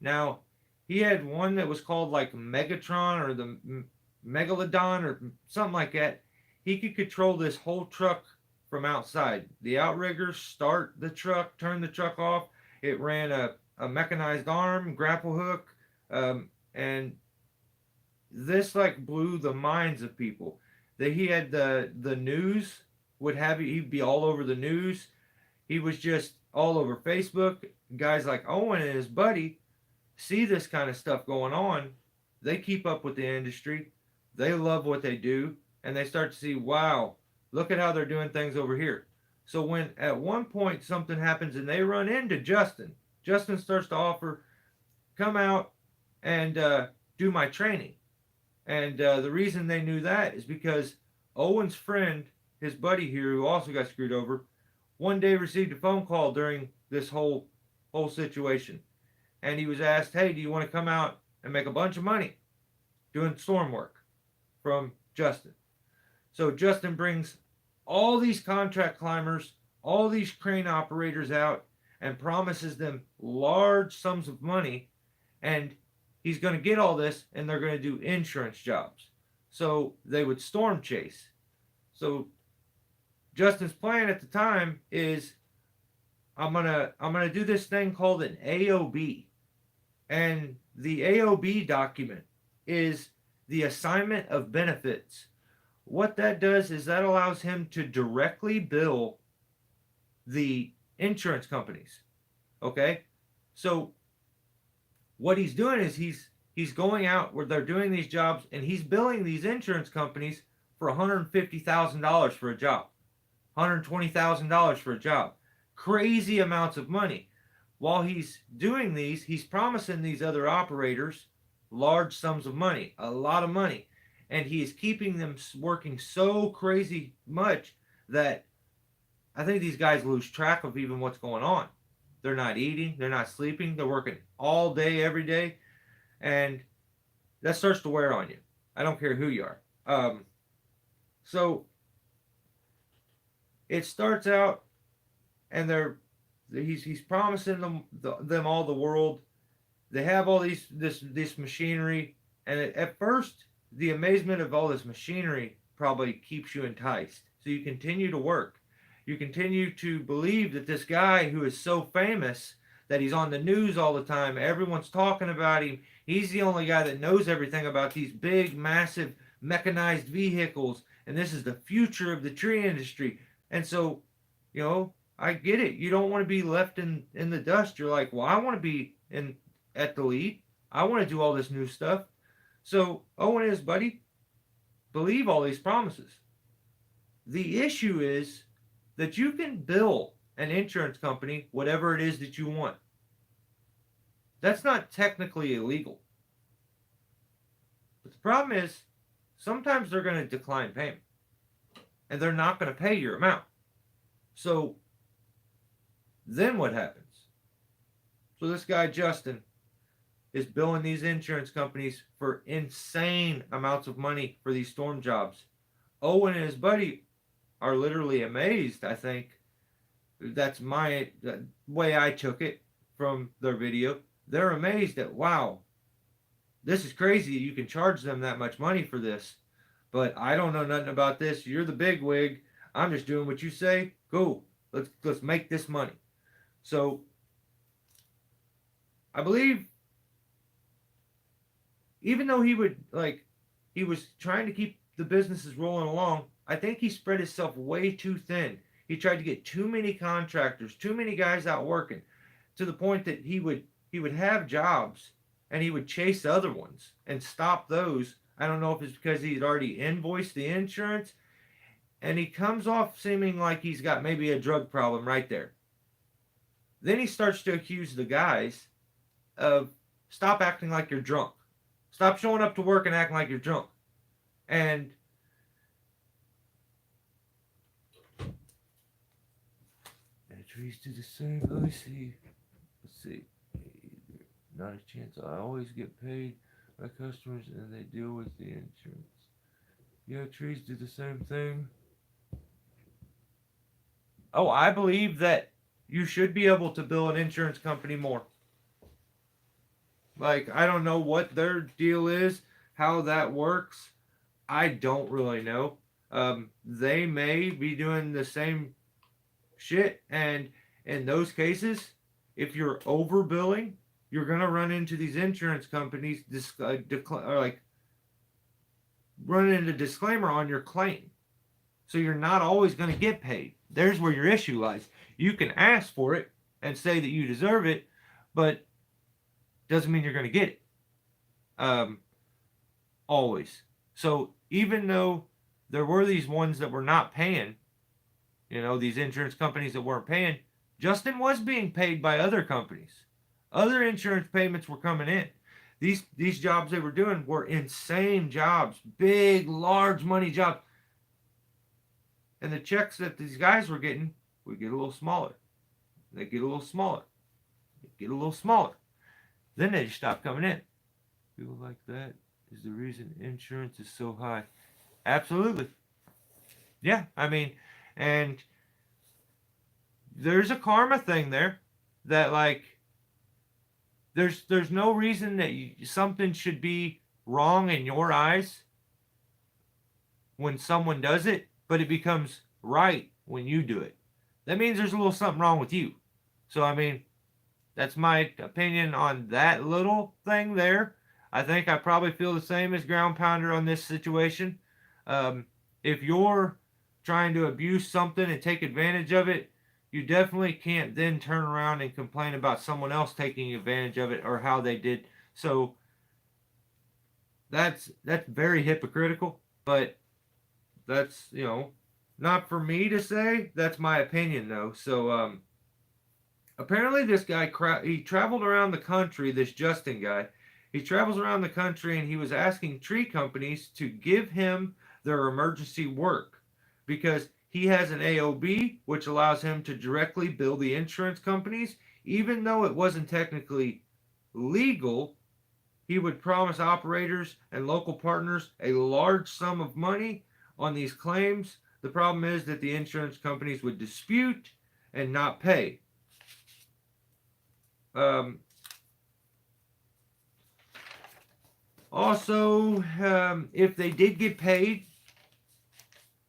Now, he had one that was called like Megatron or the Megalodon or something like that. He could control this whole truck from outside. The outriggers start the truck, turn the truck off. It ran a mechanized arm, grapple hook, and this like blew the minds of people. That he had the news would have he'd be all over the news. He was just all over Facebook. Guys like Owen and his buddy see this kind of stuff going on. They keep up with the industry. They love what they do, and they start to see, wow, look at how they're doing things over here. So when at one point something happens and they run into Justin, Justin starts to offer, come out and do my training. And the reason they knew that is because Owen's friend, his buddy here, who also got screwed over, one day received a phone call during this whole situation, and he was asked, "Hey, do you want to come out and make a bunch of money doing storm work?" from Justin. So Justin brings all these contract climbers, all these crane operators out, and promises them large sums of money, and he's going to get all this, and they're going to do insurance jobs. So they would storm chase. So Justin's plan at the time is, I'm gonna do this thing called an AOB, and the AOB document is the assignment of benefits. What that does is that allows him to directly bill the insurance companies. Okay, so what he's doing is he's going out where they're doing these jobs, and he's billing these insurance companies for $150,000 for a job, $120,000 for a job. Crazy amounts of money. While he's doing these, he's promising these other operators large sums of money, a lot of money. And he is keeping them working so crazy much that I think these guys lose track of even what's going on. They're not eating, they're not sleeping, they're working all day, every day. And that starts to wear on you. I don't care who you are. So it starts out, and he's promising them all the world. They have all this machinery, and at first the amazement of all this machinery probably keeps you enticed. So you continue to work. You continue to believe that this guy who is so famous, that he's on the news all the time, everyone's talking about him. He's the only guy that knows everything about these big, massive mechanized vehicles, and this is the future of the tree industry. And so, I get it. You don't want to be left in the dust. You're like, well, I want to be at the lead. I want to do all this new stuff. So Owen and his buddy believe all these promises. The issue is that you can bill an insurance company whatever it is that you want. That's not technically illegal. But the problem is, sometimes they're going to decline payment, and they're not going to pay your amount. So then what happens? So this guy Justin is billing these insurance companies for insane amounts of money for these storm jobs. Owen and his buddy are literally amazed, I think. That's the way I took it from their video. They're amazed at, wow, this is crazy. You can charge them that much money for this. But I don't know nothing about this. You're the big wig. I'm just doing what you say. Go. Let's make this money. So I believe, even though he was trying to keep the businesses rolling along, I think he spread himself way too thin. He tried to get too many contractors, too many guys out working, to the point that he would have jobs and he would chase other ones and stop those. I don't know if it's because he had already invoiced the insurance, and he comes off seeming like he's got maybe a drug problem right there. Then he starts to accuse the guys of, stop acting like you're drunk. Stop showing up to work and acting like you're drunk. And trees do the same. Let me see. Let's see. not a chance. I always get paid by customers and they deal with the insurance. Yeah, trees do the same thing. Oh, I believe that you should be able to bill an insurance company more. Like, I don't know what their deal is, how that works. I don't really know. They may be doing the same shit, and in those cases, if you're overbilling, you're gonna run into these insurance companies or like run into disclaimer on your claim. So you're not always gonna get paid. There's where your issue lies. You can ask for it and say that you deserve it, but doesn't mean you're gonna get it. Um, Always. So even though there were these ones that were not paying, these insurance companies that weren't paying, Justin was being paid by other companies. Other insurance payments were coming in. These jobs they were doing were insane jobs, big, large money jobs. And the checks that these guys were getting would get a little smaller. They get a little smaller. They get a little smaller. Then they just stop coming in. People like that is the reason insurance is so high. Absolutely. Yeah, I mean, and there's a karma thing there that like there's no reason that something should be wrong in your eyes when someone does it, but it becomes right when you do it. That means there's a little something wrong with you. So I mean, that's my opinion on that little thing there. I think I probably feel the same as Ground Pounder on this situation. If you're trying to abuse something and take advantage of it, you definitely can't then turn around and complain about someone else taking advantage of it or how they did. So that's very hypocritical, but that's, not for me to say. That's my opinion though. So apparently this guy, he traveled around the country, this Justin guy. He travels around the country and he was asking tree companies to give him their emergency work because he has an AOB, which allows him to directly bill the insurance companies. Even though it wasn't technically legal, he would promise operators and local partners a large sum of money on these claims. The problem is that the insurance companies would dispute and not pay. Also, if they did get paid,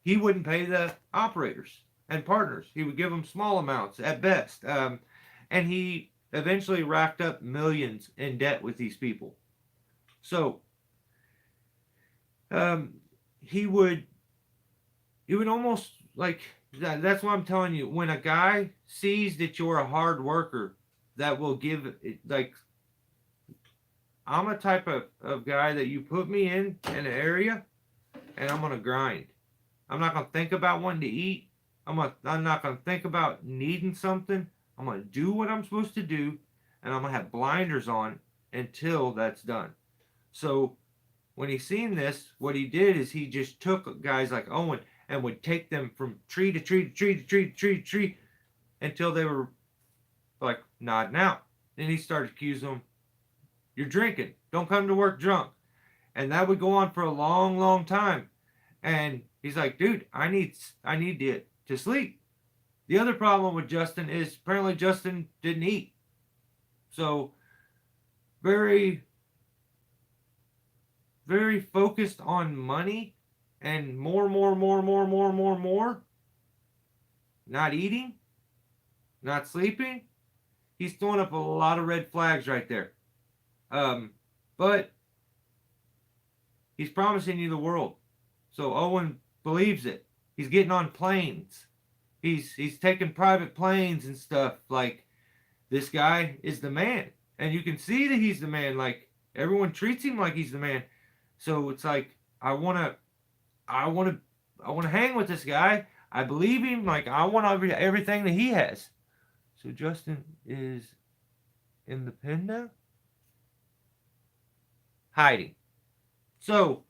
he wouldn't pay the operators and partners. He would give them small amounts at best. And he eventually racked up millions in debt with these people. So, he would almost like, that's what I'm telling you. When a guy sees that you're a hard worker, that will give, like, I'm a type of guy that you put me in an area and I'm going to grind. I'm not going to think about wanting to eat. I'm not going to think about needing something. I'm going to do what I'm supposed to do, and I'm going to have blinders on until that's done. So when he seen this, what he did is he just took guys like Owen and would take them from tree to tree to tree to tree to tree to tree until they were like nodding out. Then he started accusing them, you're drinking. Don't come to work drunk. And that would go on for a long, long time. And he's like, dude, I need to sleep. The other problem with Justin is apparently Justin didn't eat. So very, very focused on money and more. Not eating, not sleeping. He's throwing up a lot of red flags right there. But he's promising you the world. So Owen believes it. He's getting on planes. He's taking private planes and stuff. Like, this guy is the man. And you can see that he's the man. Like, everyone treats him like he's the man. So it's like, I wanna hang with this guy. I believe him. Like, I want everything that he has. So Justin is in the pen now? Hiding. So,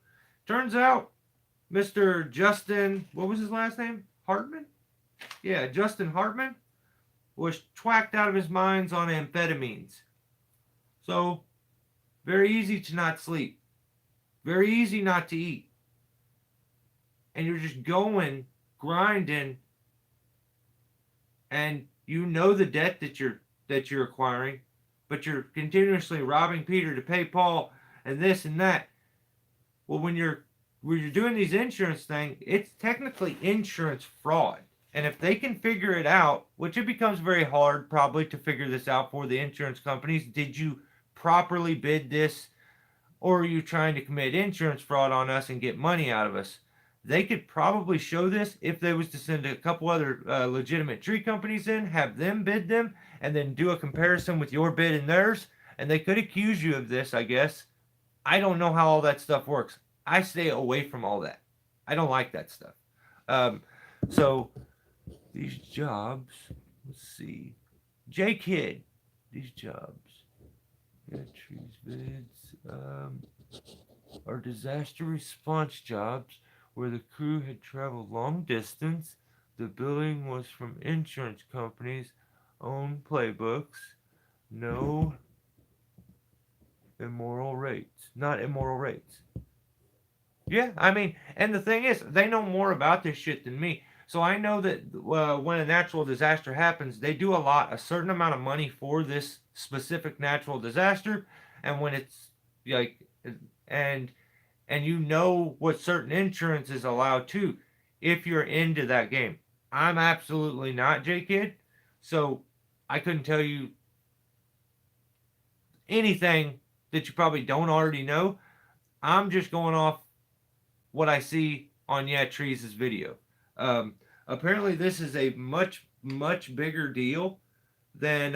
turns out Mr. Justin, what was his last name? Hartman? Yeah, Justin Hartman was twacked out of his minds on amphetamines. So, very easy to not sleep. Very easy not to eat. And you're just going, grinding, and you know the debt that you're acquiring, but you're continuously robbing Peter to pay Paul and this and that. Well, when you're doing these insurance things, it's technically insurance fraud. And if they can figure it out, which it becomes very hard probably to figure this out for the insurance companies, did you properly bid this, or are you trying to commit insurance fraud on us and get money out of us? They could probably show this if they was to send a couple other legitimate tree companies in, have them bid them, and then do a comparison with your bid and theirs, and they could accuse you of this, I guess. I don't know how all that stuff works. I stay away from all that. I don't like that stuff. Um, so these jobs, let's see. J Kid, these jobs. Yeah, trees, bids, are disaster response jobs where the crew had traveled long distance. The billing was from insurance companies' own playbooks. No immoral rates. Not immoral rates. Yeah, I mean, and the thing is, they know more about this shit than me. So I know that when a natural disaster happens, they do a certain amount of money for this specific natural disaster, and when it's like, and you know what certain insurance is allowed to, if you're into that game. I'm absolutely not, J Kid, so I couldn't tell you anything that you probably don't already know. I'm just going off what I see on Yeah Trees' video. Apparently, this is a much bigger deal than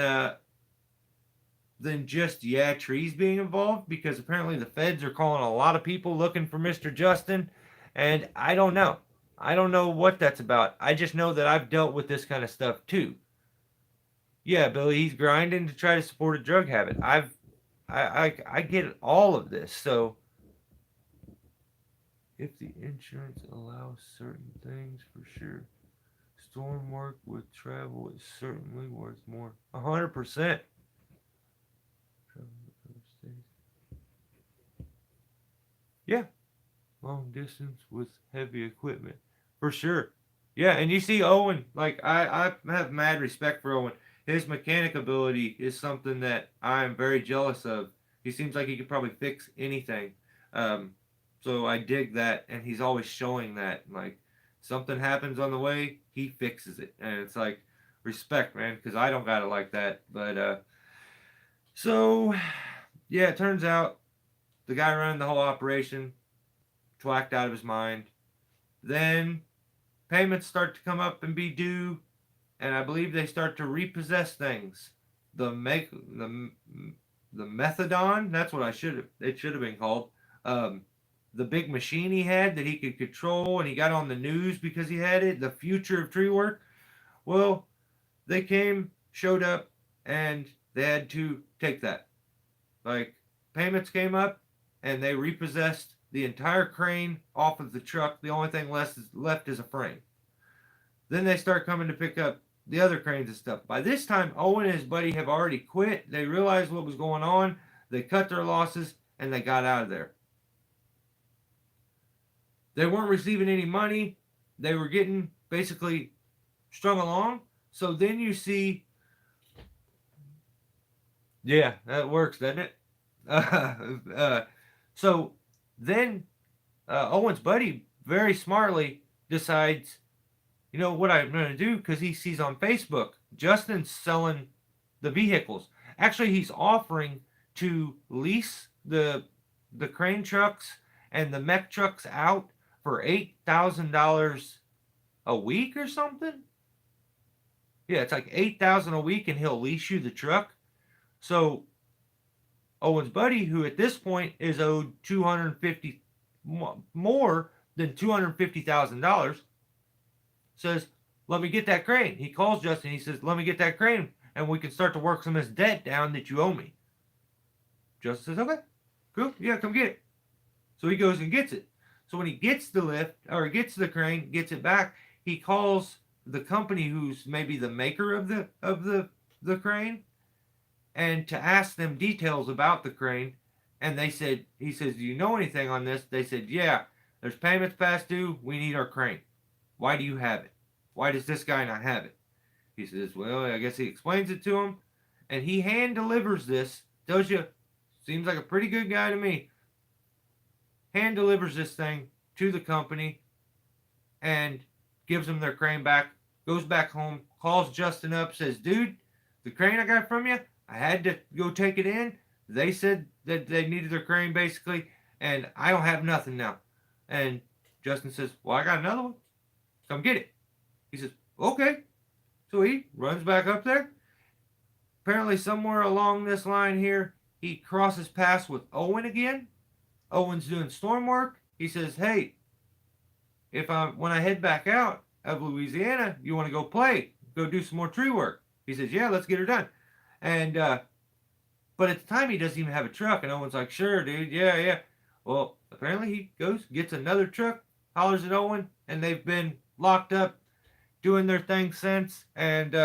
just Yeah Trees being involved, because apparently the feds are calling a lot of people looking for Mr. Justin, and I don't know. I don't know what that's about. I just know that I've dealt with this kind of stuff too. Yeah, Billy, he's grinding to try to support a drug habit. I get all of this. So if the insurance allows certain things, for sure. Storm work with travel is certainly worth more. 100%. Yeah, long distance with heavy equipment, for sure. Yeah, and you see Owen, like I have mad respect for Owen. His mechanic ability is something that I am very jealous of. He seems like he could probably fix anything. Um, so I dig that, and he's always showing that. Like, something happens on the way, he fixes it, and it's like respect, man, because I don't got it like that. But so yeah, it turns out the guy running the whole operation twacked out of his mind. Then payments start to come up and be due, and I believe they start to repossess things. The methadone, that's what it should have been called. Um, the big machine he had that he could control, and he got on the news because he had it. The future of tree work. Well, they came, showed up, and they had to take that. Like, payments came up, and they repossessed the entire crane off of the truck. The only thing left is a frame. Then they start coming to pick up the other cranes and stuff. By this time, Owen and his buddy have already quit. They realized what was going on. They cut their losses, and they got out of there. They weren't receiving any money. They were getting basically strung along. So then you see, yeah, that works, doesn't it? So then Owen's buddy very smartly decides, you know what I'm going to do, because he sees on Facebook Justin's selling the vehicles. Actually, he's offering to lease the crane trucks and the mech trucks out for $8,000 a week or something. Yeah, it's like $8,000 a week, and he'll lease you the truck. So Owen's buddy, who at this point is owed $250 more than $250,000, says, "Let me get that crane." He calls Justin. He says, "Let me get that crane, and we can start to work some of this debt down that you owe me." Justin says, "Okay, cool, yeah, come get it." So he goes and gets it. So when he gets the lift, or gets the crane, gets it back, he calls the company who's maybe the maker of the crane, and to ask them details about the crane. And they said, he says, do you know anything on this? They said, yeah, there's payments past due. We need our crane. Why do you have it? Why does this guy not have it? He says, well, I guess he explains it to him. And he hand delivers this. Tells you, seems like a pretty good guy to me. Hand delivers this thing to the company and gives them their crane back. Goes back home, calls Justin up, says, dude, the crane I got from you, I had to go take it in. They said that they needed their crane basically, and I don't have nothing now. And Justin says, well, I got another one. Come get it. He says, okay. So he runs back up there. Apparently somewhere along this line here, he crosses paths with Owen again. Owen's doing storm work. He says, hey, when I head back out of Louisiana, you want to go play, go do some more tree work? He says, yeah, let's get her done. And but at the time he doesn't even have a truck, and Owen's like, sure, dude, yeah. Well, apparently he goes, gets another truck, hollers at Owen, and they've been locked up doing their thing since. And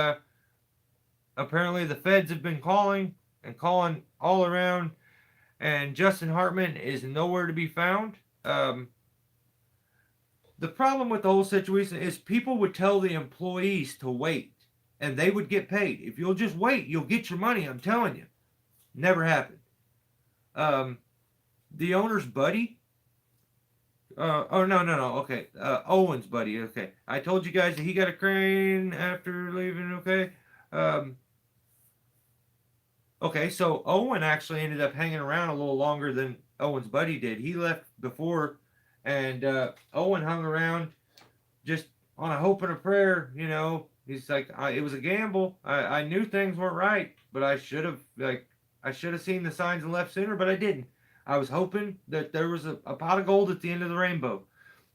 apparently the feds have been calling all around, and Justin Hartman is nowhere to be found. The problem with the whole situation is people would tell the employees to wait, and they would get paid. If you'll just wait, you'll get your money, I'm telling you. Never happened. The owner's buddy. No. Okay. Owen's buddy. Okay. I told you guys that he got a crane after leaving. Okay. Okay. So Owen actually ended up hanging around a little longer than Owen's buddy did. He left before, and Owen hung around just on a hope and a prayer. You know, he's like, it was a gamble. I knew things weren't right, but I should have seen the signs and left sooner, but I didn't. I was hoping that there was a pot of gold at the end of the rainbow.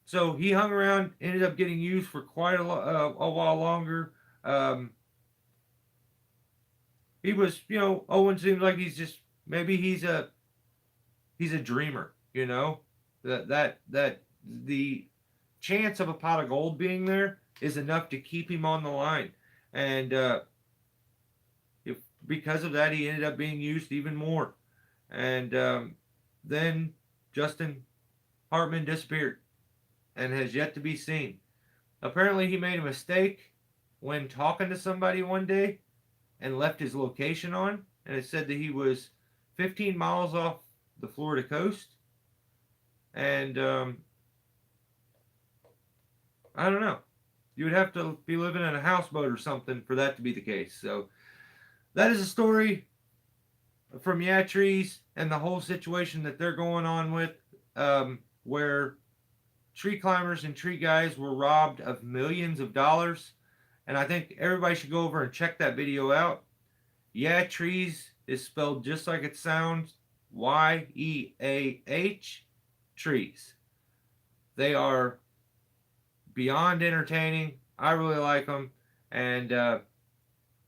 So he hung around, ended up getting used for quite a while longer. He was, Owen seems like maybe he's a dreamer, that the chance of a pot of gold being there is enough to keep him on the line. And because of that, he ended up being used even more. And then Justin Hartman disappeared and has yet to be seen. Apparently he made a mistake when talking to somebody one day and left his location on, and it said that he was 15 miles off the Florida coast. And I don't know. You would have to be living in a houseboat or something for that to be the case. So that is a story from Yeah Trees and the whole situation that they're going on with, where tree climbers and tree guys were robbed of millions of dollars. And I think everybody should go over and check that video out. Yeah Trees is spelled just like it sounds, YEAH, trees. They are beyond entertaining. I really like them, and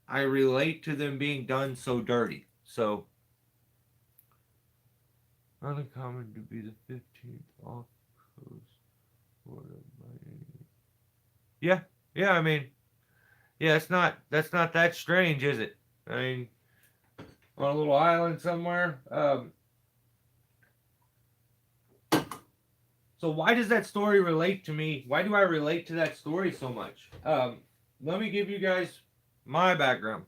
I relate to them being done so dirty. So, uncommon to be the 15th off coast. Yeah, I mean, yeah, that's not that strange, is it? I mean, on a little island somewhere. So why does that story relate to me? Why do I relate to that story so much? Let me give you guys my background.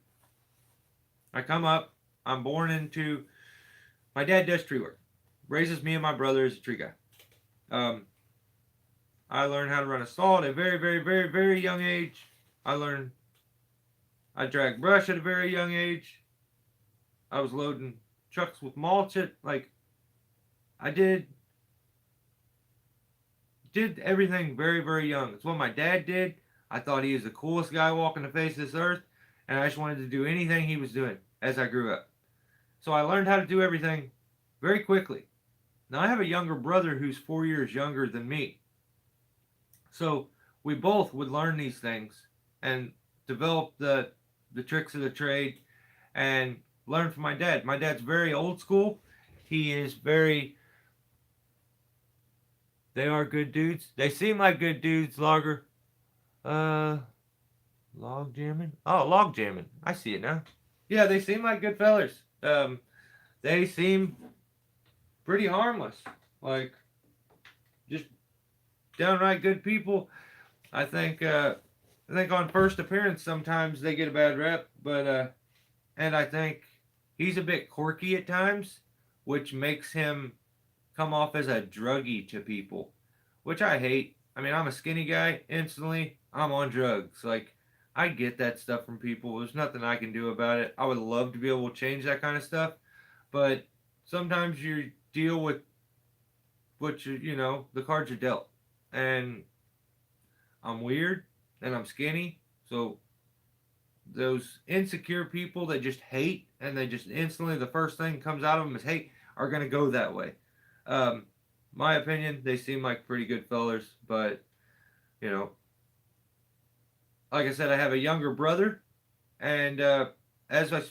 I come up. I'm born into. My dad does tree work. Raises me and my brother as a tree guy. I learned how to run a saw at a very, very, very, very young age. I dragged brush at a very young age. I was loading trucks with mulch I did everything very, very young. It's what my dad did. I thought he was the coolest guy walking the face of this earth, and I just wanted to do anything he was doing as I grew up. So I learned how to do everything very quickly. Now I have a younger brother who's 4 years younger than me. So we both would learn these things and develop the tricks of the trade and learn from my dad. My dad's very old school. He is very... They are good dudes. They seem like good dudes, log jamming? Oh, log jamming. I see it now. Yeah, they seem like good fellers. They seem pretty harmless, like just downright good people. I think. I think on first appearance sometimes they get a bad rep, but and I think he's a bit quirky at times, which makes him come off as a druggie to people, which I hate. I mean, I'm a skinny guy. Instantly, I'm on drugs. Like, I get that stuff from people. There's nothing I can do about it. I would love to be able to change that kind of stuff, but sometimes you deal with what the cards are dealt. And I'm weird and I'm skinny, so those insecure people that just hate and they just instantly the first thing comes out of them is hate are gonna go that way. Um, my opinion, they seem like pretty good fellers, but you know, like I said, I have a younger brother, and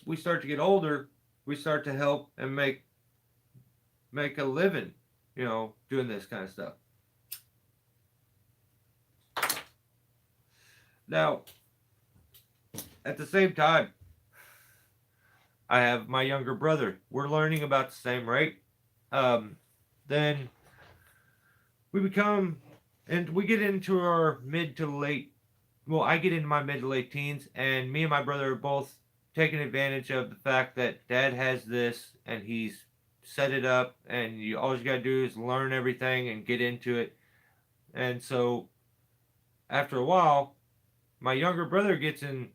we start to get older, we start to help and make a living, doing this kind of stuff. Now, at the same time, I have my younger brother. We're learning about the same rate. Um, then we become, and we get into our mid to late. Well, I get into my mid to late teens, and me and my brother are both taking advantage of the fact that Dad has this, and he's set it up, and all you gotta do is learn everything and get into it. And so, after a while, my younger brother gets into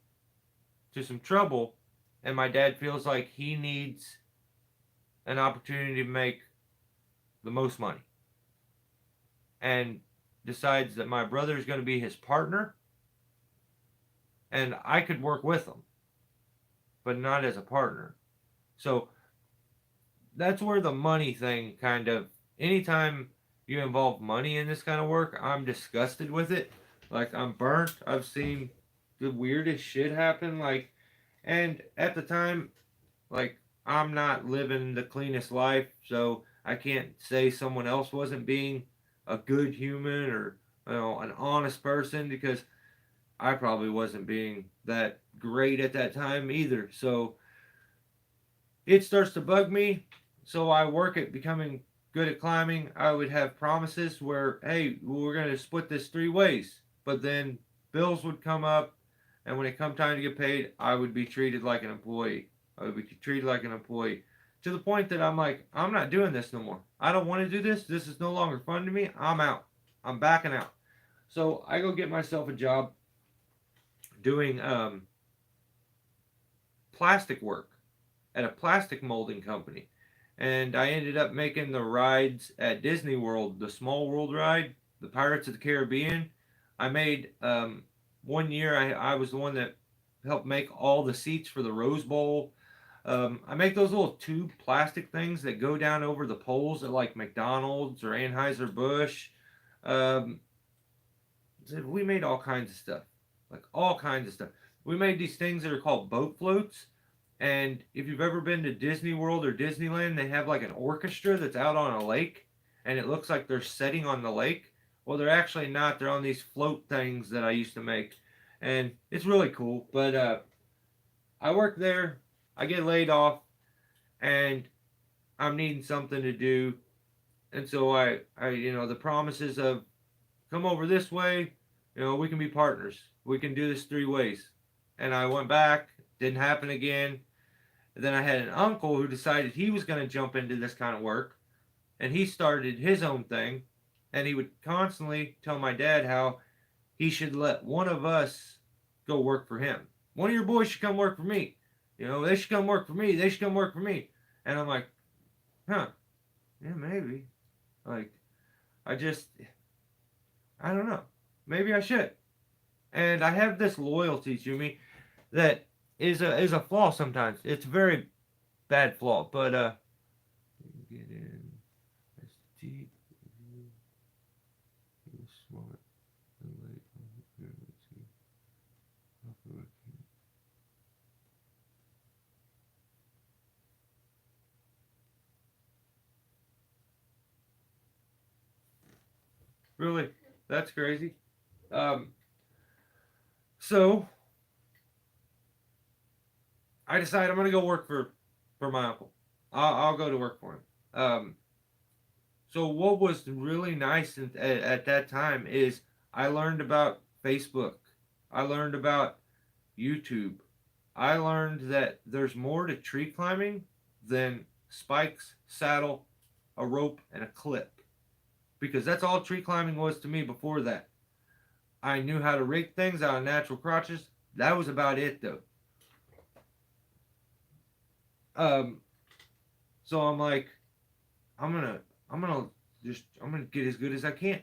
some trouble, and my dad feels like he needs an opportunity to make the most money and decides that my brother is going to be his partner and I could work with him, but not as a partner. So that's where the money thing kind of, anytime you involve money in this kind of work, I'm disgusted with it. Like, I'm burnt. I've seen the weirdest shit happen. Like, and at the time, like, I'm not living the cleanest life, so I can't say someone else wasn't being a good human or an honest person because I probably wasn't being that great at that time either. So it starts to bug me. So I work at becoming good at climbing. I would have promises where, hey, we're going to split this three ways. But then bills would come up, and when it come time to get paid, I would be treated like an employee. I would be treated like an employee to the point that I'm like, I'm not doing this no more. I don't want to do this. This is no longer fun to me. I'm out. I'm backing out. So I go get myself a job doing plastic work at a plastic molding company. And I ended up making the rides at Disney World, the Small World ride, the Pirates of the Caribbean. I made, one year, I was the one that helped make all the seats for the Rose Bowl. I make those little tube plastic things that go down over the poles at like McDonald's or Anheuser-Busch. Um, we made all kinds of stuff, like all kinds of stuff. We made these things that are called boat floats. And if you've ever been to Disney World or Disneyland, they have like an orchestra that's out on a lake, and it looks like they're setting on the lake. Well, they're actually not. They're on these float things that I used to make, and it's really cool. But I work there. I get laid off, and I'm needing something to do, and so the promises of come over this way, we can be partners. We can do this three ways. And I went back, didn't happen again. And then I had an uncle who decided he was going to jump into this kind of work, and he started his own thing. And he would constantly tell my dad how he should let one of us go work for him. One of your boys should come work for me. They should come work for me. They should come work for me. And I'm like, huh, yeah, maybe. Like, I just, I don't know. Maybe I should. And I have this loyalty to me that is a flaw sometimes. It's a very bad flaw, but get in as deep and smart and late. Really, that's crazy. Um, so I decide I'm gonna go work for my uncle. I'll go to work for him. So what was really nice at that time is I learned about Facebook. I learned about YouTube. I learned that there's more to tree climbing than spikes, saddle, a rope, and a clip. Because that's all tree climbing was to me before that. I knew how to rake things out of natural crotches. That was about it though. Um, so I'm like, I'm gonna I'm gonna I'm gonna get as good as I can.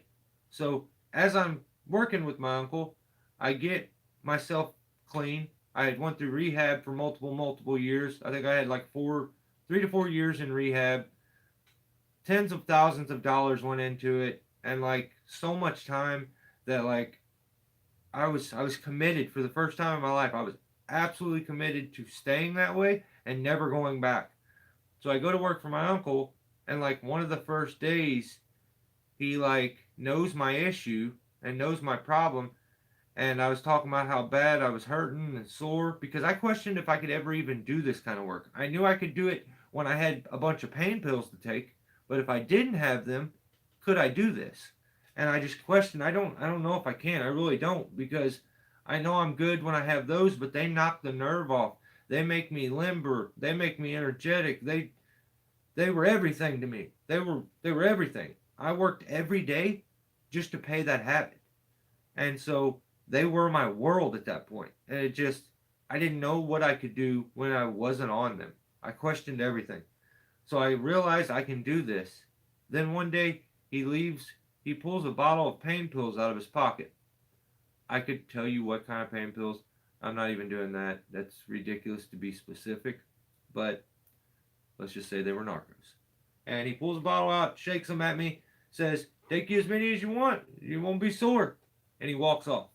So as I'm working with my uncle, I get myself clean. I had went through rehab for multiple years. I think I had like 3 to 4 years in rehab. Tens of thousands of dollars went into it, and like so much time that like I was committed for the first time in my life. I was absolutely committed to staying that way and never going back. So I go to work for my uncle, and like one of the first days, he like knows my issue and knows my problem, and I was talking about how bad I was hurting and sore because I questioned if I could ever even do this kind of work. I knew I could do it when I had a bunch of pain pills to take, but if I didn't have them, could I do this? And I just questioned. I don't know if I can. I really don't because I know I'm good when I have those, but they knock the nerve off. They make me limber. They make me energetic. They were everything to me. They were everything. I worked every day just to pay that habit. And so they were my world at that point. And it just I didn't know what I could do when I wasn't on them. I questioned everything. So I realized I can do this. Then one day he pulls a bottle of pain pills out of his pocket. I could tell you what kind of pain pills. I'm not even doing that. That's ridiculous to be specific. But let's just say they were narcos. And he pulls a bottle out, shakes them at me, says, "Take you as many as you want. You won't be sore." And he walks off.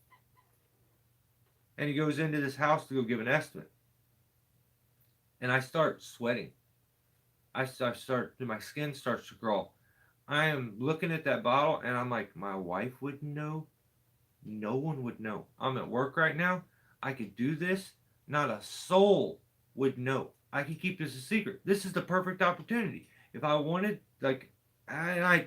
And he goes into this house to go give an estimate. And I start sweating. My skin starts to crawl. I am looking at that bottle and I'm like, my wife wouldn't know. No one would know. I'm at work right now. I could do this. Not a soul would know. I could keep this a secret. This is the perfect opportunity. If I wanted, like, I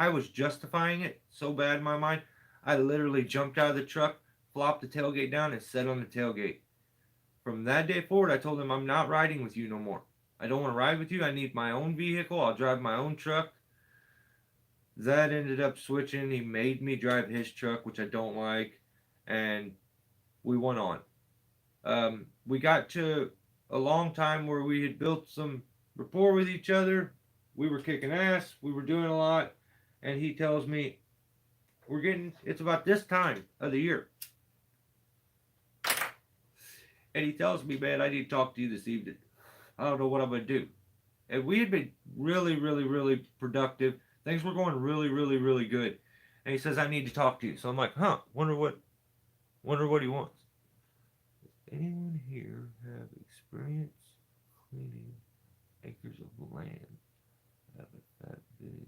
was justifying it so bad in my mind. I literally jumped out of the truck, flopped the tailgate down, and sat on the tailgate. From that day forward, I told him I'm not riding with you no more. I don't want to ride with you. I need my own vehicle. I'll drive my own truck. That ended up switching. He made me drive his truck, which I don't like, and we went on. We got to a long time where we had built some rapport with each other. We were kicking ass. We were doing a lot, and he tells me, it's about this time of the year. And he tells me, "Man, I need to talk to you this evening. I don't know what I'm going to do." And we had been really, really, really productive. Things were going really, really, really good. And he says, "I need to talk to you." So I'm like, wonder what he wants. Does anyone here have experience cleaning acres of land? Have it that big?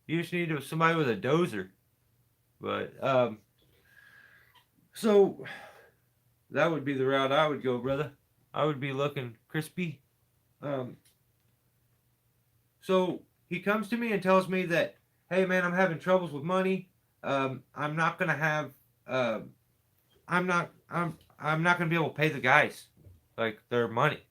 You just need somebody with a dozer. But so that would be the route I would go, brother. I would be looking crispy. Um, so he comes to me and tells me that, "Hey man, I'm having troubles with money. I'm not gonna have. I'm not gonna be able to pay the guys like their money."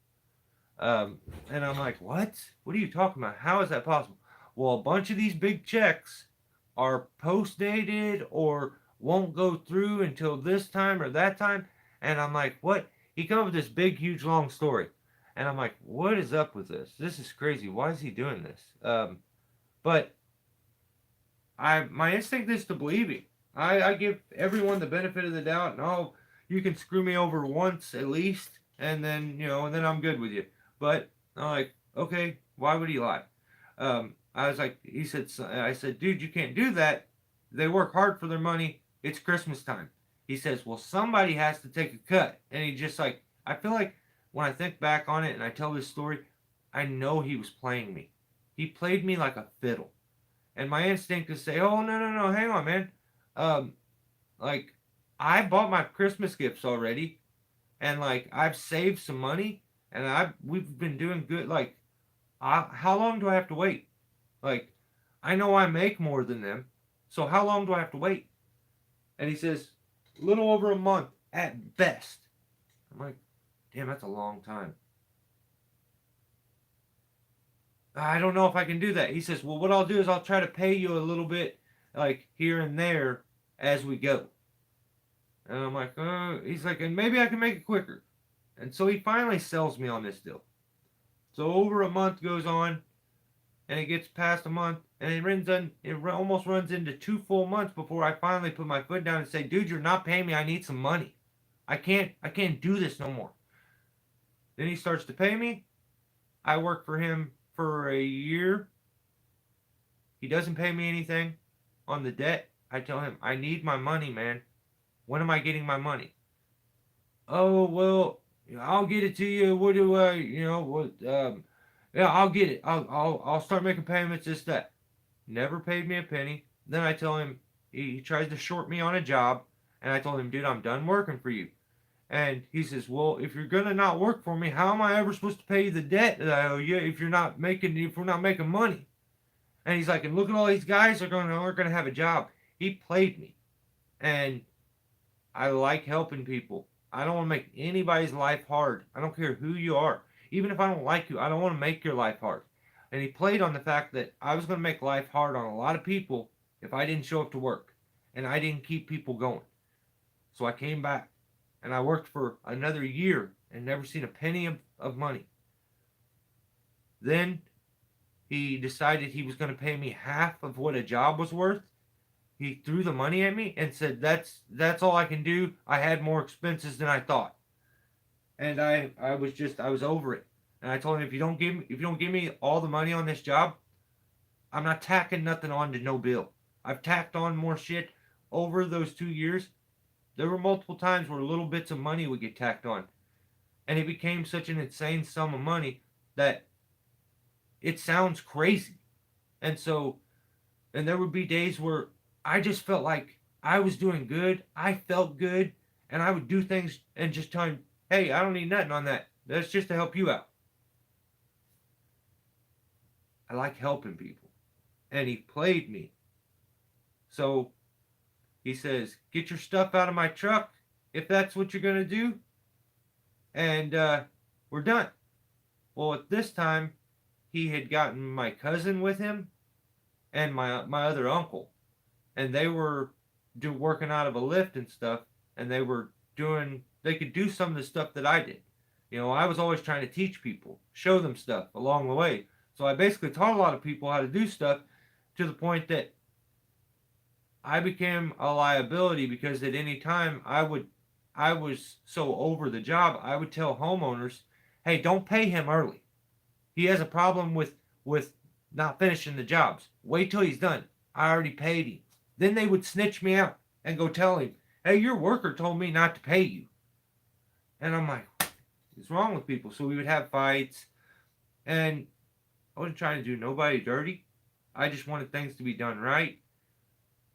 And I'm like, "What? What are you talking about? How is that possible?" Well, a bunch of these big checks are post dated or won't go through until this time or that time. And I'm like, "What?" He comes up with this big, huge, long story. And I'm like, "What is up with this? This is crazy. Why is he doing this?" But my instinct is to believe him. I give everyone the benefit of the doubt, and you can screw me over once at least, and then and then I'm good with you. But I'm like, okay, why would he lie? I was like, I said, "Dude, you can't do that. They work hard for their money. It's Christmas time." He says, "Well, somebody has to take a cut," and he just like, I feel like when I think back on it and I tell this story, I know he was playing me. He played me like a fiddle. And my instinct is to say, "Oh, no, no, no, hang on, man. Um, Like, I bought my Christmas gifts already, and like I've saved some money, and we've been doing good. Like, how long do I have to wait? Like, I know I make more than them, so how long do I have to wait? And he says, a little over a month at best. I'm like, damn, that's a long time. I don't know if I can do that. He says, well, what I'll do is I'll try to pay you a little bit, like here and there as we go. And I'm like, he's like, and maybe I can make it quicker. And so he finally sells me on this deal. So over a month goes on, and it gets past a month, and it almost runs into 2 full months before I finally put my foot down and say, dude, you're not paying me. I need some money. I can't do this no more. Then he starts to pay me. I work for him for a year. He doesn't pay me anything on the debt. I tell him, I need my money, man. When am I getting my money? Oh, well, I'll get it to you. What do I, yeah, I'll get it. I'll start making payments, this, that. Never paid me a penny. Then I tell him, he tries to short me on a job. And I told him, dude, I'm done working for you. And he says, well, if you're gonna not work for me, how am I ever supposed to pay you the debt that I owe you if we're not making money? And he's like, and look at all these guys aren't gonna have a job. He played me. And I like helping people. I don't want to make anybody's life hard. I don't care who you are. Even if I don't like you, I don't want to make your life hard. And he played on the fact that I was going to make life hard on a lot of people if I didn't show up to work. And I didn't keep people going. So I came back and I worked for another year and never seen a penny of money. Then he decided he was going to pay me half of what a job was worth. He threw the money at me and said, that's all I can do. I had more expenses than I thought. And I was over it. And I told him, if you don't give me all the money on this job, I'm not tacking nothing on to no bill. I've tacked on more shit over those 2 years. There were multiple times where little bits of money would get tacked on. And it became such an insane sum of money that it sounds crazy. And so, and there would be days where I just felt like I was doing good. I felt good. And I would do things and just tell him, hey, I don't need nothing on that. That's just to help you out. I like helping people. And he played me. So he says, get your stuff out of my truck if that's what you're going to do. And we're done. Well, at this time, he had gotten my cousin with him and my other uncle. And they were working out of a lift and stuff. And they could do some of the stuff that I did. I was always trying to teach people, show them stuff along the way. So I basically taught a lot of people how to do stuff to the point that I became a liability because at any time I was so over the job, I would tell homeowners, hey, don't pay him early. He has a problem with not finishing the jobs. Wait till he's done. I already paid him. Then they would snitch me out and go tell him, hey, your worker told me not to pay you. And I'm like, what's wrong with people? So we would have fights. And I wasn't trying to do nobody dirty. I just wanted things to be done right.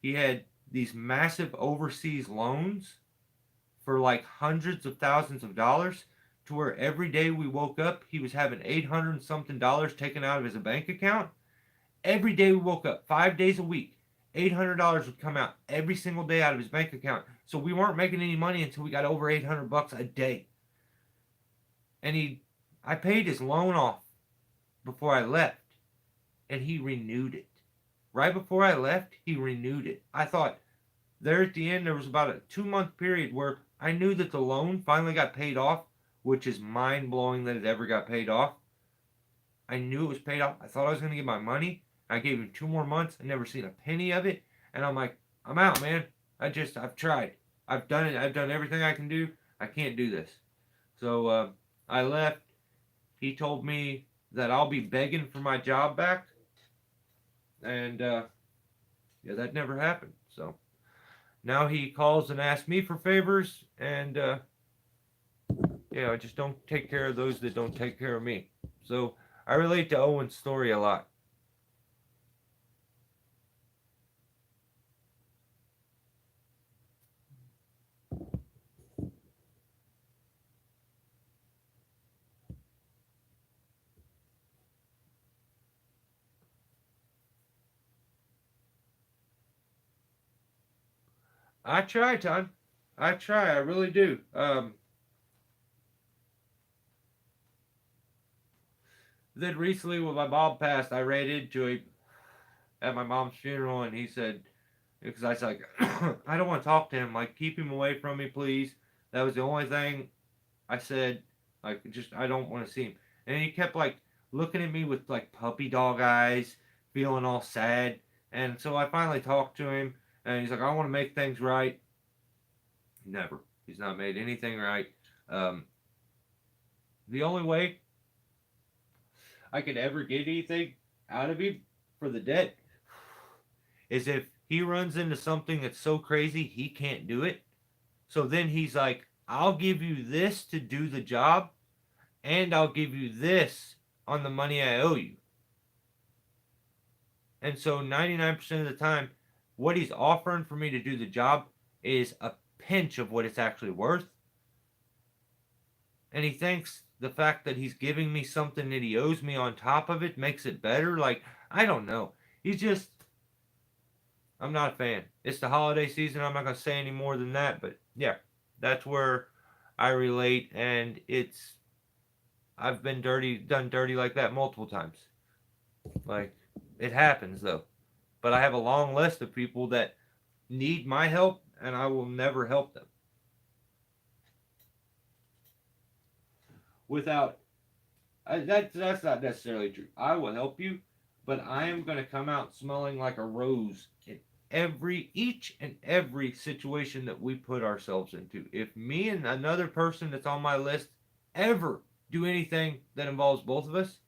He had these massive overseas loans for like hundreds of thousands of dollars to where every day we woke up, he was having $800 and something taken out of his bank account. Every day we woke up, 5 days a week, $800 would come out every single day out of his bank account. So we weren't making any money until we got over $800 a day. And I paid his loan off before I left, and he renewed it. Right before I left, he renewed it. I thought there at the end, there was about a 2-month period where I knew that the loan finally got paid off, which is mind-blowing that it ever got paid off. I knew it was paid off. I thought I was going to get my money. I gave him 2 more months. I never seen a penny of it. And I'm like, I'm out, man. I've tried. I've done it. I've done everything I can do. I can't do this. So I left. He told me that I'll be begging for my job back. And yeah, that never happened. So now he calls and asks me for favors. And yeah, I just don't take care of those that don't take care of me. So I relate to Owen's story a lot. I try, Todd. I try. I really do. Then recently, when my mom passed, I ran into him at my mom's funeral, and he said, because I was like, I don't want to talk to him. Like, keep him away from me, please. That was the only thing I said. Like, just I don't want to see him. And he kept like looking at me with like puppy dog eyes, feeling all sad. And so I finally talked to him, and he's like, I want to make things right. Never. He's not made anything right. Um, the only way I could ever get anything out of him for the debt is if he runs into something that's so crazy he can't do it. So then he's like, I'll give you this to do the job, and I'll give you this on the money I owe you. And so 99% of the time, what he's offering for me to do the job is a pinch of what it's actually worth. And he thinks the fact that he's giving me something that he owes me on top of it makes it better. Like, I don't know. He's just, I'm not a fan. It's the holiday season. I'm not going to say any more than that. But yeah, that's where I relate. And I've been done dirty like that multiple times. Like, it happens though. But I have a long list of people that need my help, and I will never help them without. That's not necessarily true. I will help you, but I am going to come out smelling like a rose in each and every situation that we put ourselves into. If me and another person that's on my list ever do anything that involves both of us,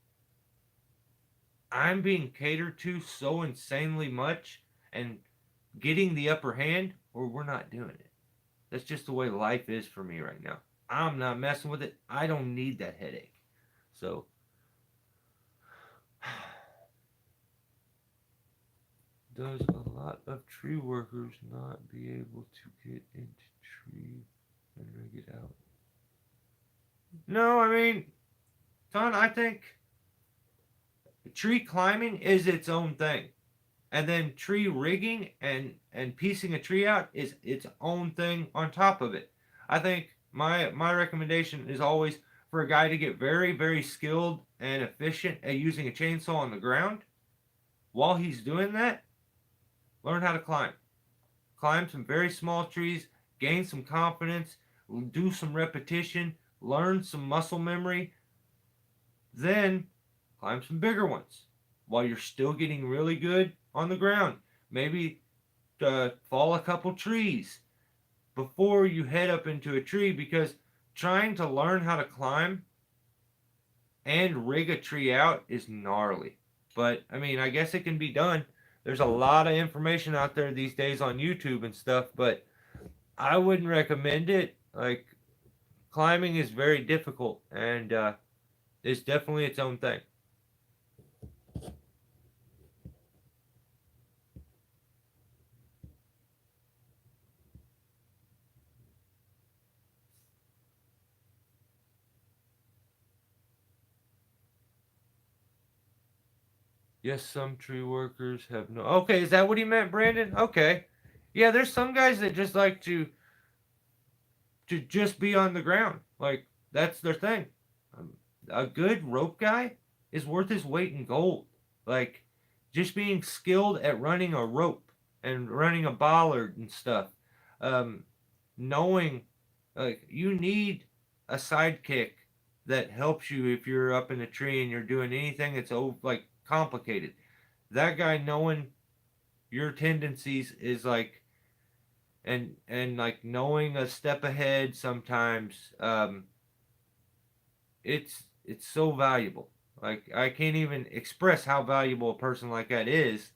I'm being catered to so insanely much and getting the upper hand, or we're not doing it. That's just the way life is for me right now. I'm not messing with it. I don't need that headache. So, does a lot of tree workers not be able to get into tree and rig it out? No, I mean, Ton, I think tree climbing is its own thing. And then tree rigging and piecing a tree out is its own thing on top of it. I think my recommendation is always for a guy to get very skilled and efficient at using a chainsaw on the ground. While he's doing that, learn how to climb some very small trees, gain some confidence, do some repetition, learn some muscle memory, then climb some bigger ones while you're still getting really good on the ground. Maybe fall a couple trees before you head up into a tree, because trying to learn how to climb and rig a tree out is gnarly. But I mean, I guess it can be done. There's a lot of information out there these days on YouTube and stuff, but I wouldn't recommend it. Like, climbing is very difficult, and it's definitely its own thing. Yes, some tree workers have no. Okay, is that what he meant, Brandon? Okay. Yeah, there's some guys that just like to just be on the ground. Like, that's their thing. Um, a good rope guy is worth his weight in gold. Like, just being skilled at running a rope and running a bollard and stuff. Um, knowing, like, you need a sidekick that helps you if you're up in a tree and you're doing anything that's like complicated. That guy knowing your tendencies is like, and like knowing a step ahead sometimes, it's so valuable. Like, I can't even express how valuable a person like that is.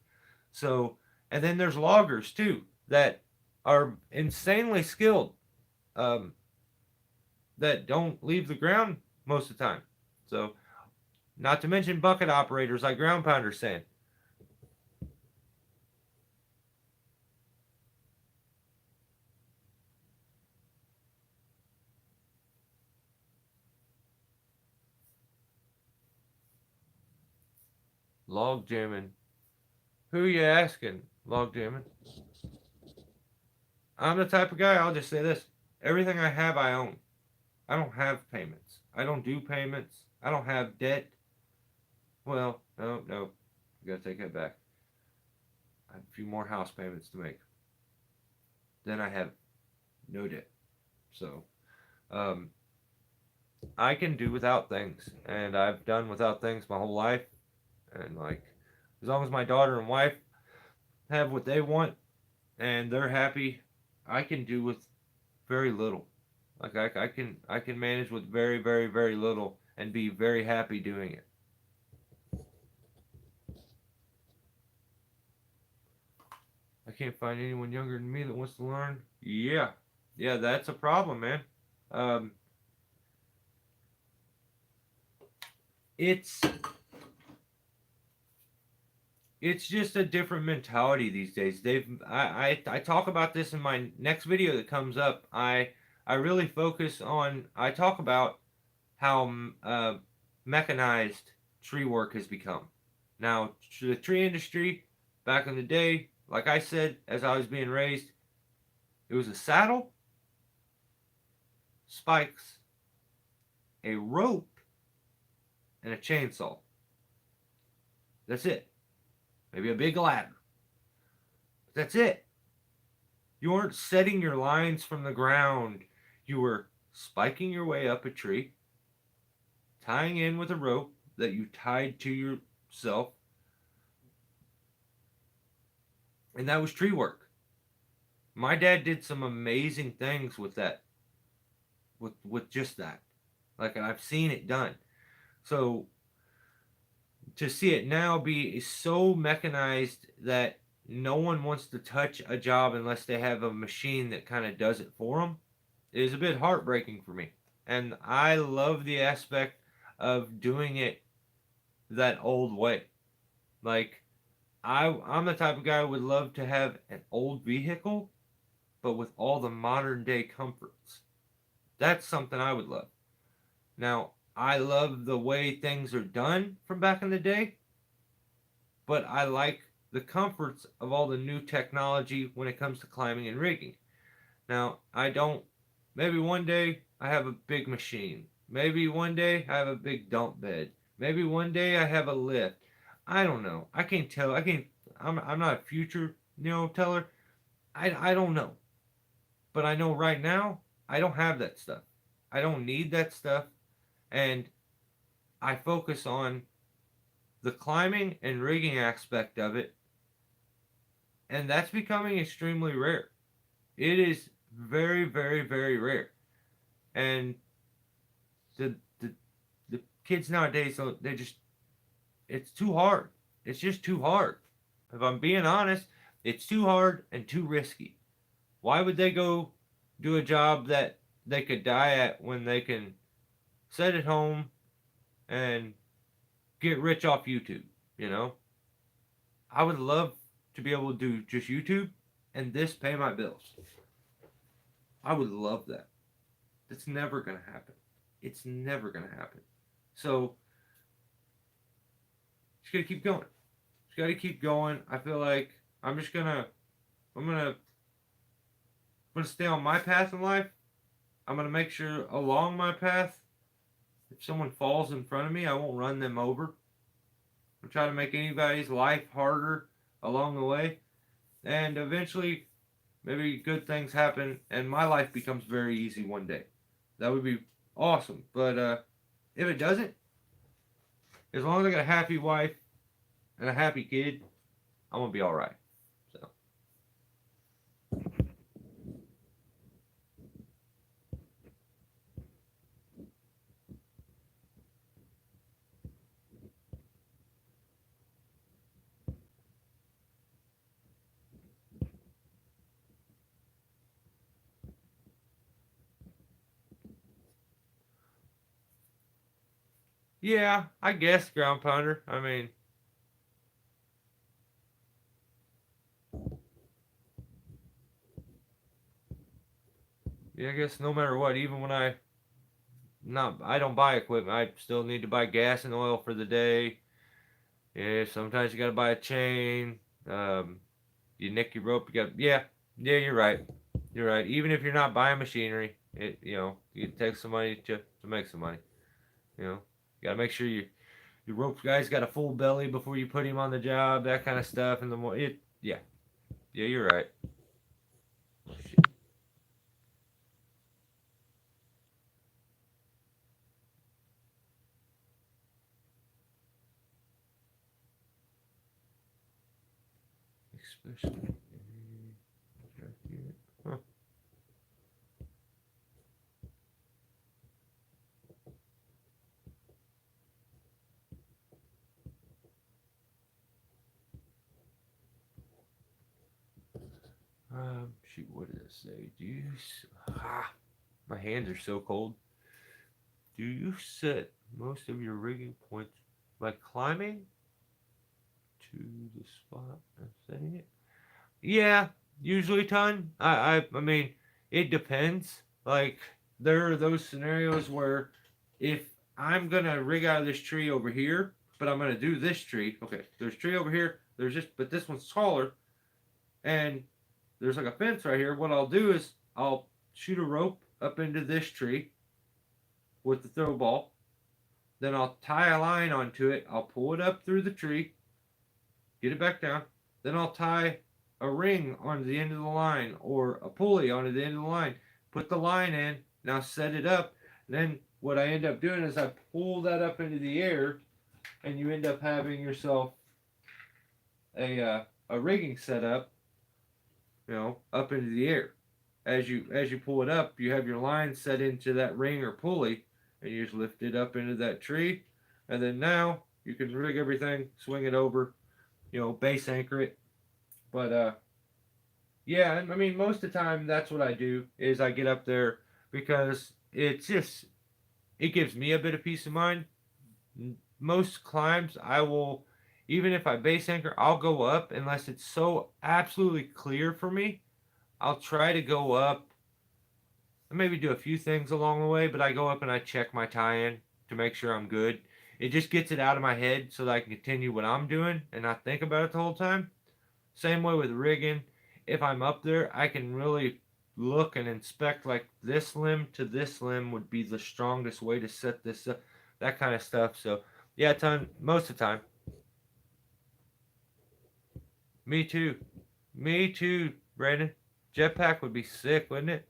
So, and then there's loggers too that are insanely skilled, um, that don't leave the ground most of the time. So, not to mention bucket operators like Ground Pounder's saying. Log jamming. Who you asking? Log jamming. I'm the type of guy, I'll just say this. Everything I have, I own. I don't have payments. I don't do payments. I don't have debt. Well, no, no. I gotta take that back. I have a few more house payments to make. Then I have no debt. So, um, I can do without things. And I've done without things my whole life. And, like, as long as my daughter and wife have what they want and they're happy, I can do with very little. Like I can manage with very very very little and be very happy doing it. I can't find anyone younger than me that wants to learn. Yeah, yeah, that's a problem, man. Um, it's it's just a different mentality these days. I talk about this in my next video that comes up. I really focus on I talk about how mechanized tree work has become. Now, the tree industry back in the day, like I said, as I was being raised, it was a saddle, spikes, a rope, and a chainsaw. That's it. Maybe a big ladder. That's it. You weren't setting your lines from the ground. You were spiking your way up a tree, tying in with a rope that you tied to yourself, and that was tree work. My dad did some amazing things with that, with just that. Like I've seen it done. So to see it now be so mechanized that no one wants to touch a job unless they have a machine that kind of does it for them is a bit heartbreaking for me. And I love the aspect of doing it that old way. Like I'm the type of guy who would love to have an old vehicle, but with all the modern day comforts. That's something I would love. Now, I love the way things are done from back in the day, but I like the comforts of all the new technology when it comes to climbing and rigging. Now, I don't, maybe one day I have a big machine. Maybe one day I have a big dump bed. Maybe one day I have a lift. I don't know. I can't tell. I'm not a future, teller. I don't know. But I know right now I don't have that stuff. I don't need that stuff. And I focus on the climbing and rigging aspect of it, and that's becoming extremely rare. It is very, very, very rare. And the the, the kids nowadays, they just it's too hard. It's just too hard. If I'm being honest, it's too hard and too risky. Why would they go do a job that they could die at when they can sit at home and get rich off YouTube, you know? I would love to be able to do just YouTube and this pay my bills. I would love that. That's never going to happen. It's never going to happen. So, just got to keep going. Just got to keep going. I feel like I'm going to stay on my path in life. I'm going to make sure along my path, if someone falls in front of me, I won't run them over. I'll try to make anybody's life harder along the way. And eventually, maybe good things happen and my life becomes very easy one day. That would be awesome. But if it doesn't, as long as I got a happy wife and a happy kid, I'm going to be all right. So. Yeah, I guess ground pounder. I mean, yeah, I guess no matter what, even when I don't buy equipment, I still need to buy gas and oil for the day. Yeah, sometimes you gotta buy a chain. You nick your rope, yeah, you're right. You're right. Even if you're not buying machinery, you take some money to make some money. You gotta make sure your rope guy's got a full belly before you put him on the job, that kind of stuff. And the more yeah, you're right. Oh, shit. Especially. Huh. Shoot, what did it say? My hands are so cold. Do you set most of your rigging points by climbing to the spot and setting it? Yeah, usually ton. I mean, it depends. Like there are those scenarios where if I'm gonna rig out of this tree over here, but I'm gonna do this tree. Okay, there's a tree over here. But this one's taller, and there's like a fence right here. What I'll do is I'll shoot a rope up into this tree with the throw ball. Then I'll tie a line onto it. I'll pull it up through the tree, get it back down. Then I'll tie a ring onto the end of the line or a pulley onto the end of the line. Put the line in. Now set it up. Then what I end up doing is I pull that up into the air, and you end up having yourself a rigging set up, up into the air. As you pull it up, you have your line set into that ring or pulley, and you just lift it up into that tree, and then now you can rig everything, swing it over, base anchor it. But yeah, I mean most of the time that's what I do is I get up there because it gives me a bit of peace of mind. Most climbs I will, even if I base anchor, I'll go up unless it's so absolutely clear for me. I'll try to go up and maybe do a few things along the way, but I go up and I check my tie-in to make sure I'm good. It just gets it out of my head so that I can continue what I'm doing and not think about it the whole time. Same way with rigging. If I'm up there, I can really look and inspect like this limb to this limb would be the strongest way to set this up, that kind of stuff. So yeah, most of the time. Me too. Me too, Brandon. Jetpack would be sick, wouldn't it?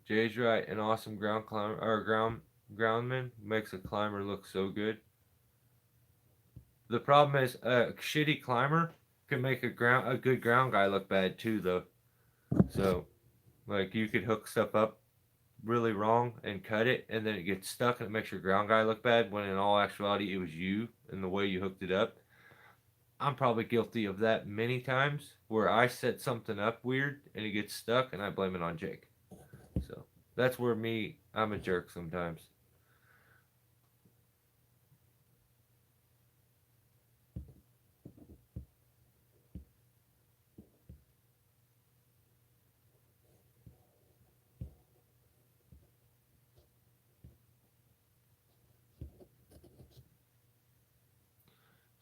Jay's right. An awesome ground climber or groundman makes a climber look so good. The problem is a shitty climber can make a good ground guy look bad too, though. So like you could hook stuff up really wrong and cut it, and then it gets stuck and it makes your ground guy look bad. When in all actuality, it was you and the way you hooked it up. I'm probably guilty of that many times where I set something up weird and it gets stuck, and I blame it on Jake. So that's where I'm a jerk sometimes.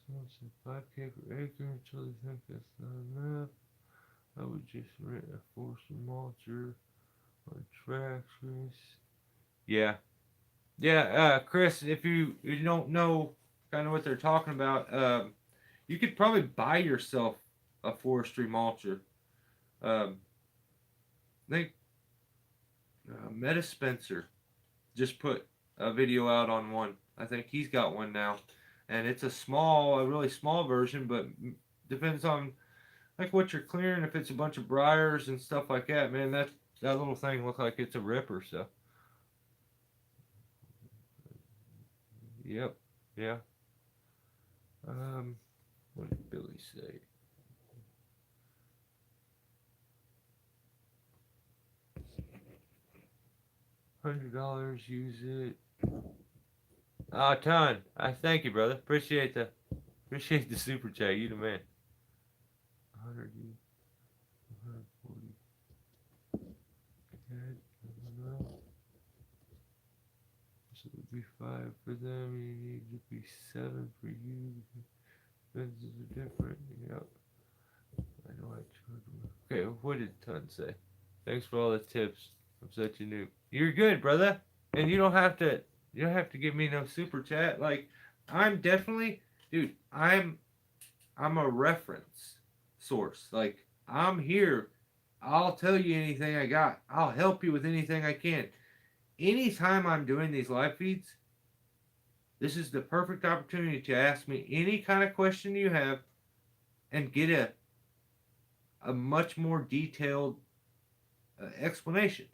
Someone said 5K per acre until they think that's not enough. I would just rent a force mulcher on tracks. Yeah, yeah. Chris, if you don't know kind of what they're talking about, you could probably buy yourself a forestry mulcher. Um, I think Meta Spencer just put a video out on one. I think he's got one now, and it's a really small version, but depends on like what you're clearing. If it's a bunch of briars and stuff like that, man, that little thing looks like it's a ripper. So, yep, yeah. What did Billy say? $100. Use it. Ah, ton. I thank you, brother. Appreciate the super chat. You the man. 100. 140. So it would be 5 for them. You need to be 7 for you. Expenses are different. Yep. I know I charge more. Okay, what did Ton say? Thanks for all the tips. I'm such a noob. You're good, brother. And you don't have to. You don't have to give me no super chat. Like, I'm definitely, dude. I'm a reference source. Like, I'm here. I'll tell you anything I got. I'll help you with anything I can. Anytime I'm doing these live feeds, this is the perfect opportunity to ask me any kind of question you have and get a much more detailed explanation.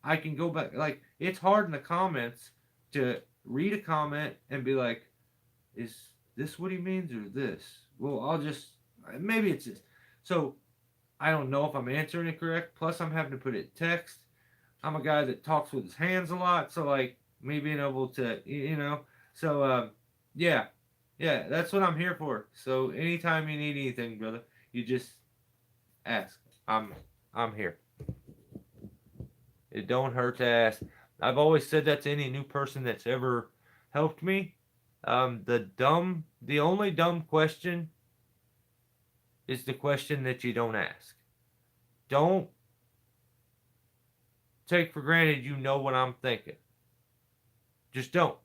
I can go back. Like, it's hard in the comments to read a comment and be like, is this what he means or this? Well, I'll just, maybe it's this. So I don't know if I'm answering it correct. Plus, I'm having to put it text. I'm a guy that talks with his hands a lot. So, like, me being able to, So, yeah. Yeah, that's what I'm here for. So, anytime you need anything, brother, you just ask. I'm here. It don't hurt to ask. I've always said that to any new person that's ever helped me. The only dumb question is the question that you don't ask. Don't take for granted you know what I'm thinking. Just don't.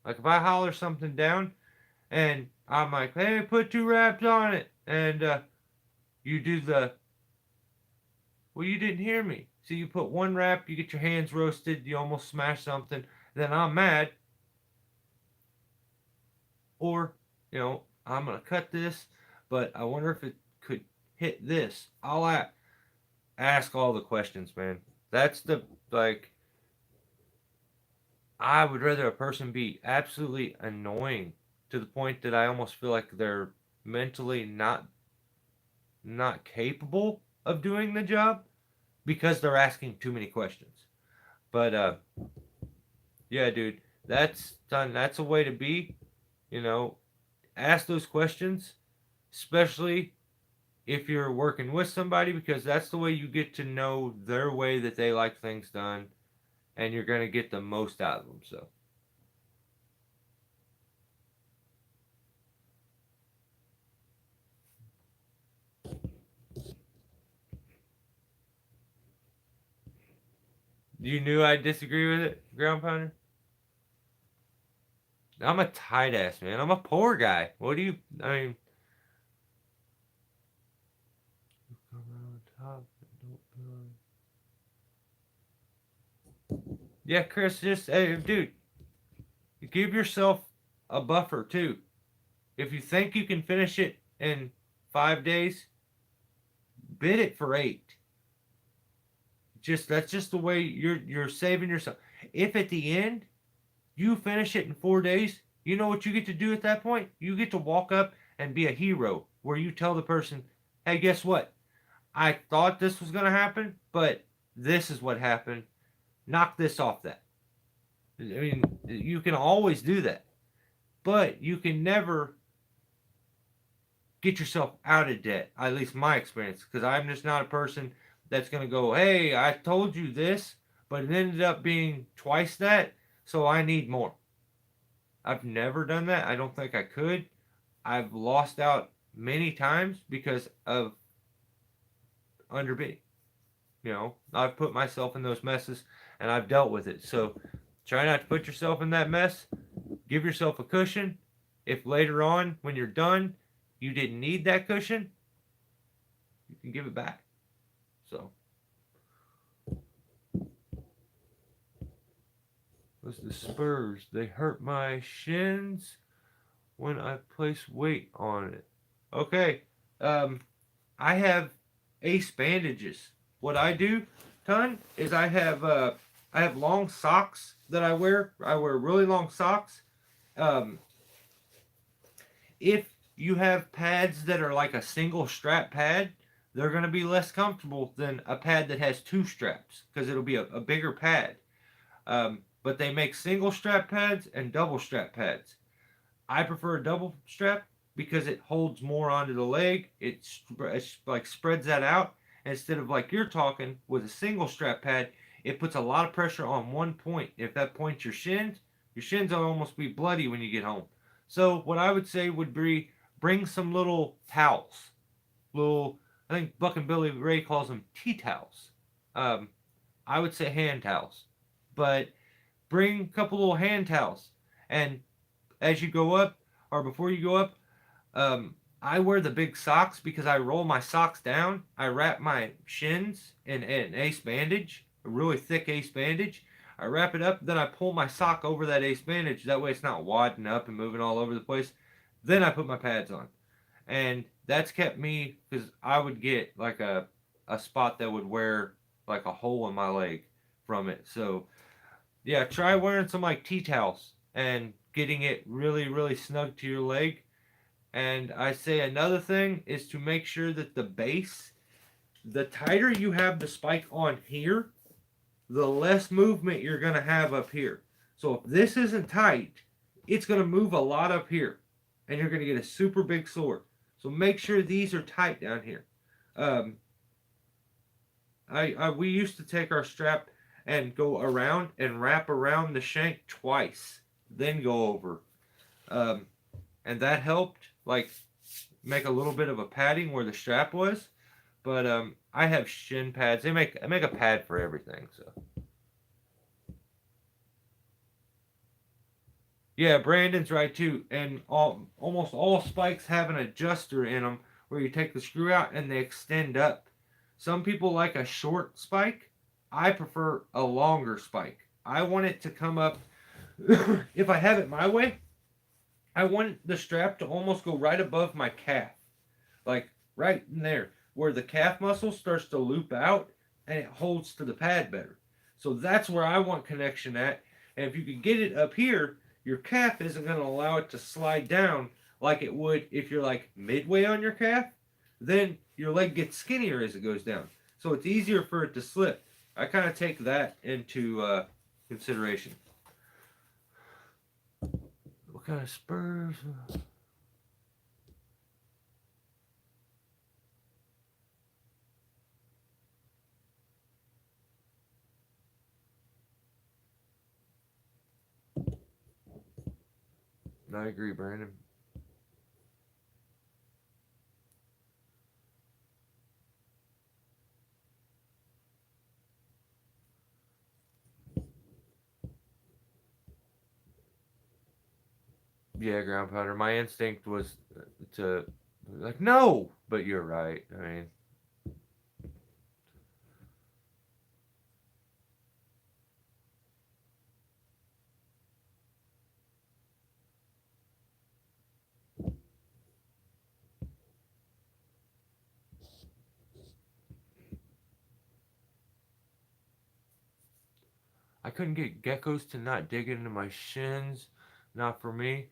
Like, if I holler something down and I'm like, hey, put 2 wraps on it, and you do well, you didn't hear me. So you put 1 wrap, you get your hands roasted, you almost smash something, then I'm mad. Or, I'm going to cut this, but I wonder if it could hit this. I'll ask all the questions, man. That's I would rather a person be absolutely annoying to the point that I almost feel like they're mentally not capable of doing the job because they're asking too many questions. But yeah, dude, that's a way to be. Ask those questions, especially if you're working with somebody, because that's the way you get to know their way that they like things done, and you're going to get the most out of them. So you knew I disagree with it, Ground Pounder? I'm a tight ass, man. I'm a poor guy. What do you, I mean, yeah, Chris, just, hey, dude, give yourself a buffer too. If you think you can finish it in 5 days, bid it for 8. That's just the way you're saving yourself. If at the end you finish it in 4 days, you know what you get to do at that point? You get to walk up and be a hero, where you tell the person, hey, guess what? I thought this was going to happen, but this is what happened. Knock this off that. I mean, you can always do that, but you can never get yourself out of debt. At least my experience, because I'm just not a person that's going to go, hey, I told you this, but it ended up being twice that, so I need more. I've never done that. I don't think I could. I've lost out many times because of underbidding. I've put myself in those messes and I've dealt with it. So try not to put yourself in that mess. Give yourself a cushion. If later on, when you're done, you didn't need that cushion, you can give it back. So, was the spurs? They hurt my shins when I place weight on it. Okay, I have ace bandages. What I do, Ton, is I have long socks that I wear. I wear really long socks. If you have pads that are like a single strap pad, they're going to be less comfortable than a pad that has 2 straps, because it'll be a bigger pad. But they make single strap pads and double strap pads. I prefer a double strap because it holds more onto the leg. It like spreads that out instead of like you're talking with a single strap pad. It puts a lot of pressure on one point. If that point's your shins will almost be bloody when you get home. So what I would say would be bring some little towels. Little, I think Buck and Billy Ray calls them tea towels. Um, I would say hand towels, but bring a couple little hand towels. And as you go up, or before you go up, I wear the big socks because I roll my socks down. I wrap my shins in an ace bandage, a really thick ace bandage. I wrap it up, then I pull my sock over that ace bandage. That way it's not wadding up and moving all over the place. Then I put my pads on. And that's kept me, because I would get like a spot that would wear like a hole in my leg from it. So yeah, try wearing some like tea towels and getting it really, really snug to your leg. And I say another thing is to make sure that the base, the tighter you have the spike on here, the less movement you're going to have up here. So if this isn't tight, it's going to move a lot up here. And you're going to get a super big sore. So make sure these are tight down here. We used to take our strap and go around and wrap around the shank twice, then go over. And that helped, like, make a little bit of a padding where the strap was. But I have shin pads. They make a pad for everything. So yeah, Brandon's right too. And almost all spikes have an adjuster in them where you take the screw out and they extend up. Some people like a short spike. I prefer a longer spike. I want it to come up. If I have it my way, I want the strap to almost go right above my calf. Like right in there, where the calf muscle starts to loop out and it holds to the pad better. So that's where I want connection at. And if you can get it up here, your calf isn't going to allow it to slide down like it would if you're like midway on your calf. Then your leg gets skinnier as it goes down. So it's easier for it to slip. I kind of take that into consideration. What kind of spurs? I agree, Brandon. Yeah, ground powder. My instinct was to like no, but you're right. I mean, I couldn't get geckos to not dig into my shins. Not for me.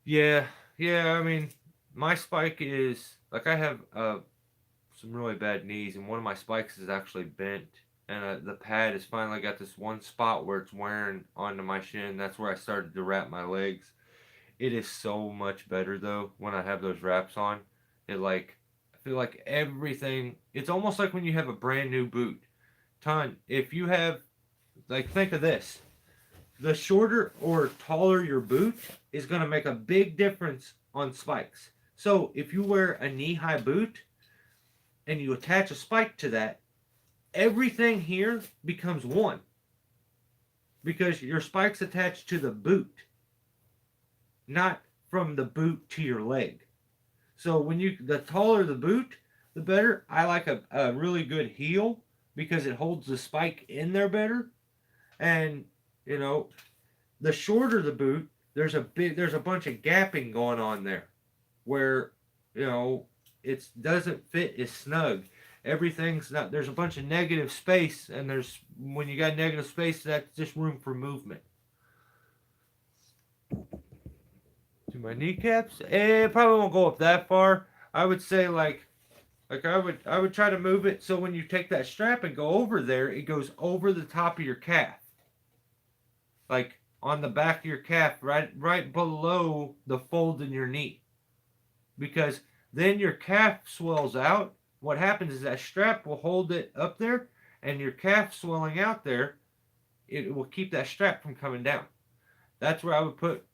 Yeah, yeah. I mean, my spike is like I have some really bad knees, and one of my spikes is actually bent, and the pad has finally got this one spot where it's wearing onto my shin. That's where I started to wrap my legs. It is so much better though when I have those wraps on. It like I feel like everything. It's almost like when you have a brand new boot. If you have like think of this, the shorter or taller your boot is going to make a big difference on spikes. So if you wear a knee-high boot and you attach a spike to that, everything here becomes one because your spike's attached to the boot, not from the boot to your leg. So the taller the boot, the better. I like a really good heel because it holds the spike in there better. And you know, the shorter the boot, there's a bunch of gapping going on there, where it doesn't fit as snug. Everything's not. There's a bunch of negative space, and when you got negative space, that's just room for movement. To my kneecaps, it probably won't go up that far. I would say I would try to move it so when you take that strap and go over there, it goes over the top of your calf. like on the back of your calf, right below the fold in your knee, because then your calf swells out. What happens is that strap will hold it up there, and your calf swelling out there, it will keep that strap from coming down. That's where I would put,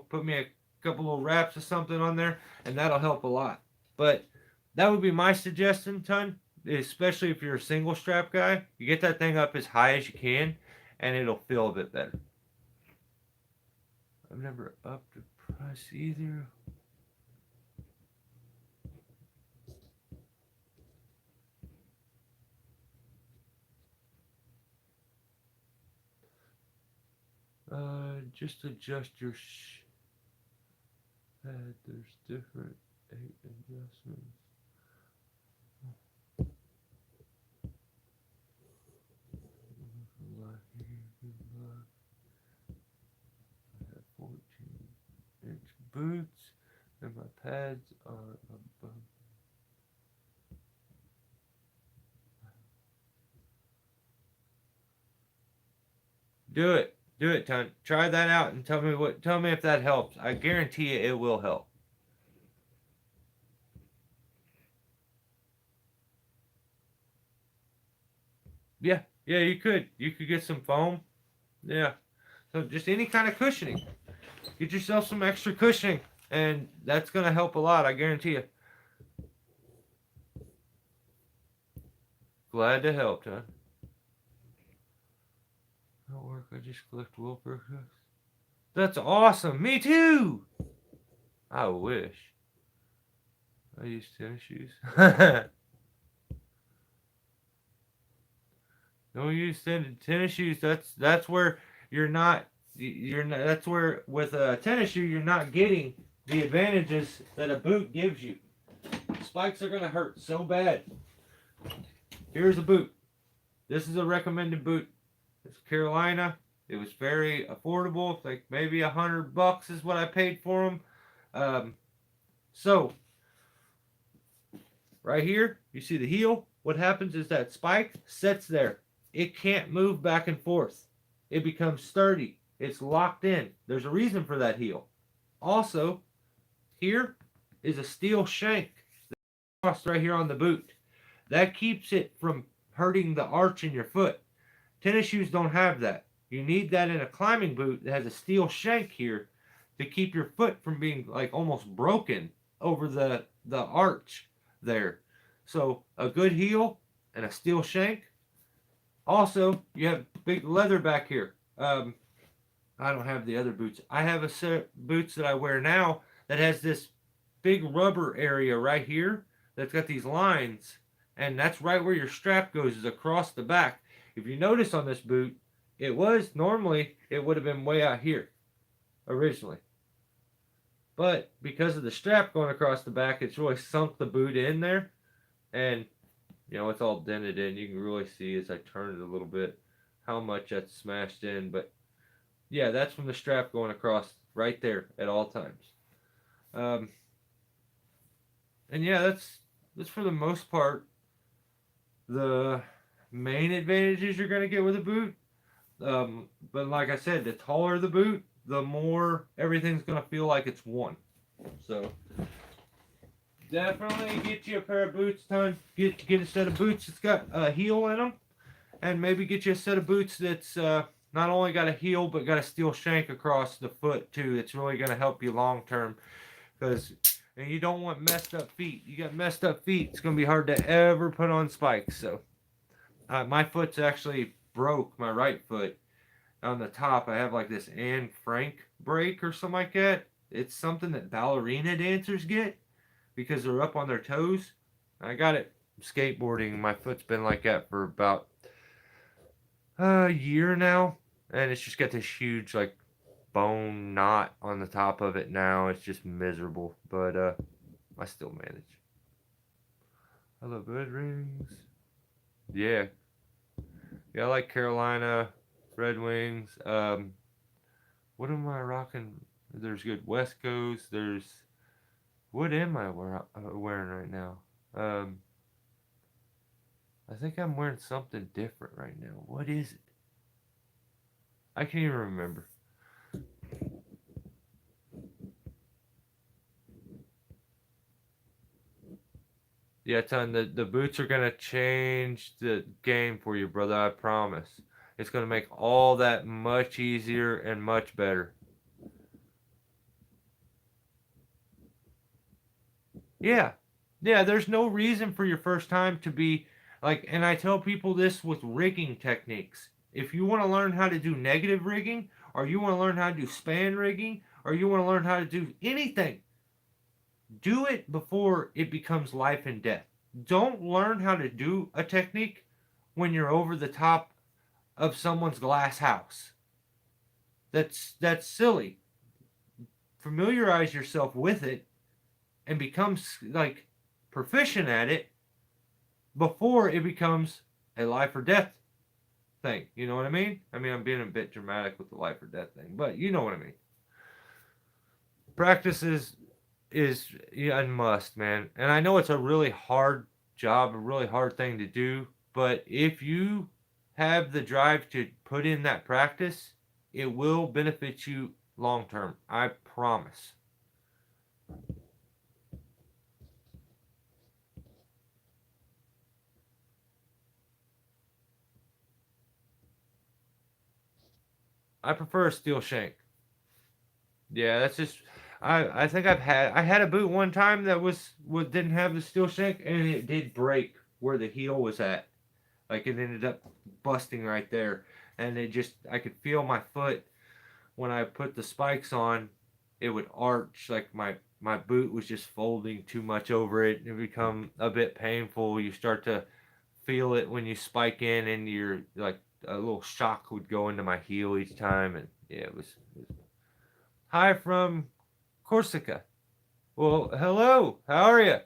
put me a couple little wraps or something on there, and that'll help a lot. But that would be my suggestion, ton. Especially if you're a single strap guy, you get that thing up as high as you can, and it'll feel a bit better. I've never upped the price either. Just adjust your pad. There's different 8 adjustments. I have 14-inch boots, and my pads are above. Do it. Do it, Ton. Try that out and tell me if that helps. I guarantee you it will help. Yeah. Yeah, you could. You could get some foam. Yeah. So just any kind of cushioning. Get yourself some extra cushioning, and that's gonna help a lot, I guarantee you. Glad to help, Ton. Don't work, I just collect Wilbur. That's awesome. Me too. I wish. I use tennis shoes. Don't use tennis shoes. That's where you're not. That's where with a tennis shoe you're not getting the advantages that a boot gives you. Spikes are gonna hurt so bad. Here's a boot. This is a recommended boot. It's Carolina. It was very affordable. Like maybe $100 is what I paid for them. So right here, you see the heel. What happens is that spike sits there. It can't move back and forth. It becomes sturdy. It's locked in. There's a reason for that heel. Also, here is a steel shank across right here on the boot. That keeps it from hurting the arch in your foot. Tennis shoes don't have that. You need that in a climbing boot that has a steel shank here to keep your foot from being like almost broken over the arch there. So a good heel and a steel shank. Also, you have big leather back here. I don't have the other boots. I have a set of boots that I wear now that has this big rubber area right here that's got these lines, and that's right where your strap goes, is across the back. If you notice on this boot, it was normally it would have been way out here originally, but because of the strap going across the back, it's really sunk the boot in there, and it's all dented in. You can really see as I turn it a little bit how much that's smashed in, but yeah, that's from the strap going across right there at all times. Um, and yeah, that's for the most part the main advantages you're gonna get with a boot. But like I said, the taller the boot, the more everything's gonna feel like it's one. So definitely get you a pair of boots, Ton. Get a set of boots that's got a heel in them, and maybe get you a set of boots that's not only got a heel but got a steel shank across the foot too. It's really gonna help you long term, because and you don't want messed up feet. You got messed up feet, it's gonna be hard to ever put on spikes. So my foot's actually broke, my right foot. On the top, I have like this Anne Frank break or something like that. It's something that ballerina dancers get because they're up on their toes. I got it skateboarding. My foot's been like that for about a year now, and it's just got this huge like bone knot on the top of it now. It's just miserable, but I still manage. I love red rings. Yeah, yeah, I like Carolina Red Wings. What am I rocking? There's good West Coast. There's what am I wearing right now? I think I'm wearing something different right now. What is it? I can't even remember. Yeah, ton. The boots are gonna change the game for you, brother. I promise. It's gonna make all that much easier and much better. Yeah. Yeah, there's no reason for your first time to be like, and I tell people this with rigging techniques. If you want to learn how to do negative rigging, or you want to learn how to do span rigging, or you want to learn how to do anything, do it before it becomes life and death. Don't learn how to do a technique when you're over the top of someone's glass house. That's silly. Familiarize yourself with it and become like proficient at it before it becomes a life or death thing. You know what I mean? I mean, I'm being a bit dramatic with the life or death thing, but you know what I mean. Practice is yeah, a must, man. And I know it's a really hard job, a really hard thing to do, but if you have the drive to put in that practice, it will benefit you long term. I promise. I prefer a steel shank. Yeah, that's just I think I had a boot one time that was didn't have the steel shank and it did break where the heel was at. Like it ended up busting right there, and it just I could feel my foot when I put the spikes on. It would arch like my boot was just folding too much over it. It become a bit painful. You start to feel it when you spike in, and you're like a little shock would go into my heel each time, and yeah, it was hi from Corsica. Well, hello. How are you?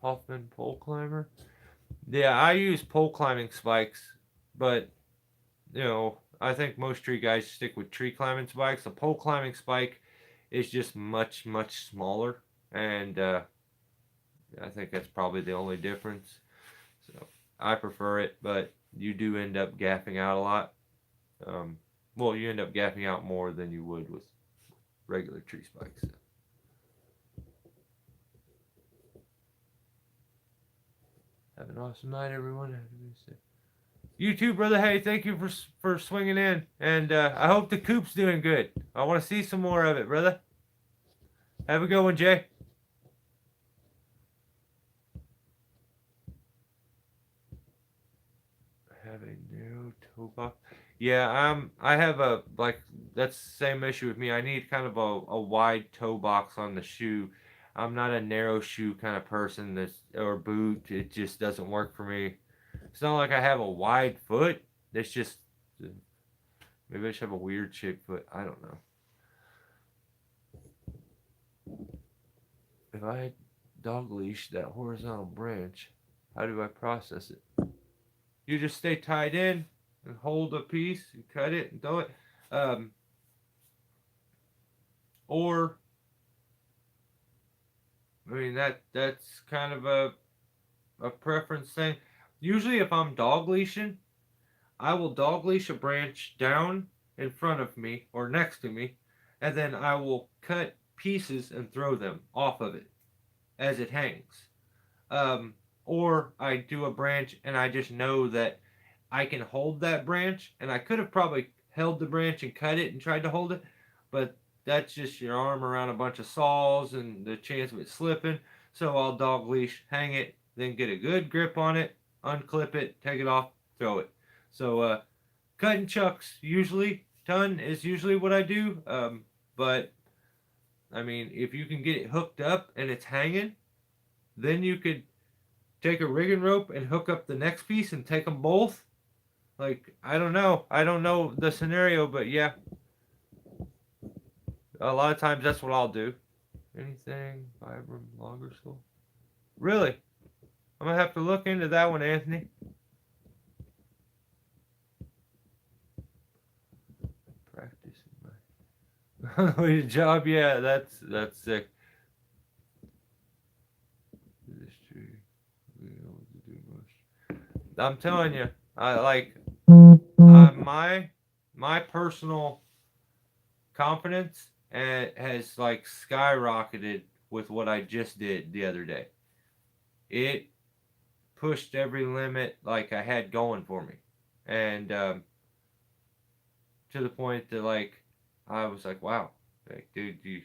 Hoffman pole climber. Yeah, I use pole climbing spikes, but I think most tree guys stick with tree climbing spikes. The pole climbing spike is just much smaller, and I think that's probably the only difference. So I prefer it, but you do end up gapping out a lot. Um, well, you end up gapping out more than you would with regular tree spikes. Have an awesome night, everyone. You too, brother. Hey, thank you for swinging in, and I hope the coop's doing good. I want to see some more of it, brother. Have a good one, Jay. Have a narrow toe box. Yeah, I have a like that's the same issue with me. I need kind of a wide toe box on the shoe. I'm not a narrow shoe kind of person. That's or boot. It just doesn't work for me. It's not like I have a wide foot. It's just maybe I just have a weird shaped foot. I don't know. If I dog leash that horizontal branch, how do I process it? You just stay tied in and hold a piece, and cut it and throw it. Um, or I mean that's kind of a preference thing. Usually, if I'm dog leashing, I will dog leash a branch down in front of me or next to me, and then I will cut pieces and throw them off of it as it hangs. Um, or I do a branch and I just know that I can hold that branch, and I could have probably held the branch and cut it and tried to hold it, but that's just your arm around a bunch of saws and the chance of it slipping. So I'll dog leash, hang it, then get a good grip on it, unclip it, take it off, throw it. So cutting chucks usually ton is usually what I do. But I mean, if you can get it hooked up and it's hanging, then you could take a rigging rope and hook up the next piece and take them both. Like I don't know, I don't know the scenario, but yeah, a lot of times that's what I'll do. Anything Vibram longer school? Really? I'm gonna have to look into that one, Anthony. Practice. On the way to job, yeah, that's sick. This tree, we know what to do most. I'm telling you, I like my personal confidence has like skyrocketed with what I just did the other day. It pushed every limit like I had going for me, and to the point that like I was like, wow, like dude, you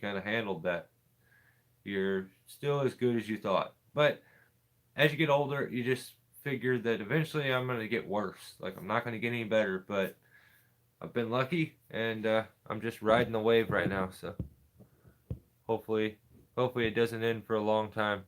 kind of handled that. You're still as good as you thought, but as you get older, you just figure that eventually I'm gonna get worse. Like I'm not gonna get any better, but I've been lucky, and I'm just riding the wave right now. So hopefully, hopefully it doesn't end for a long time.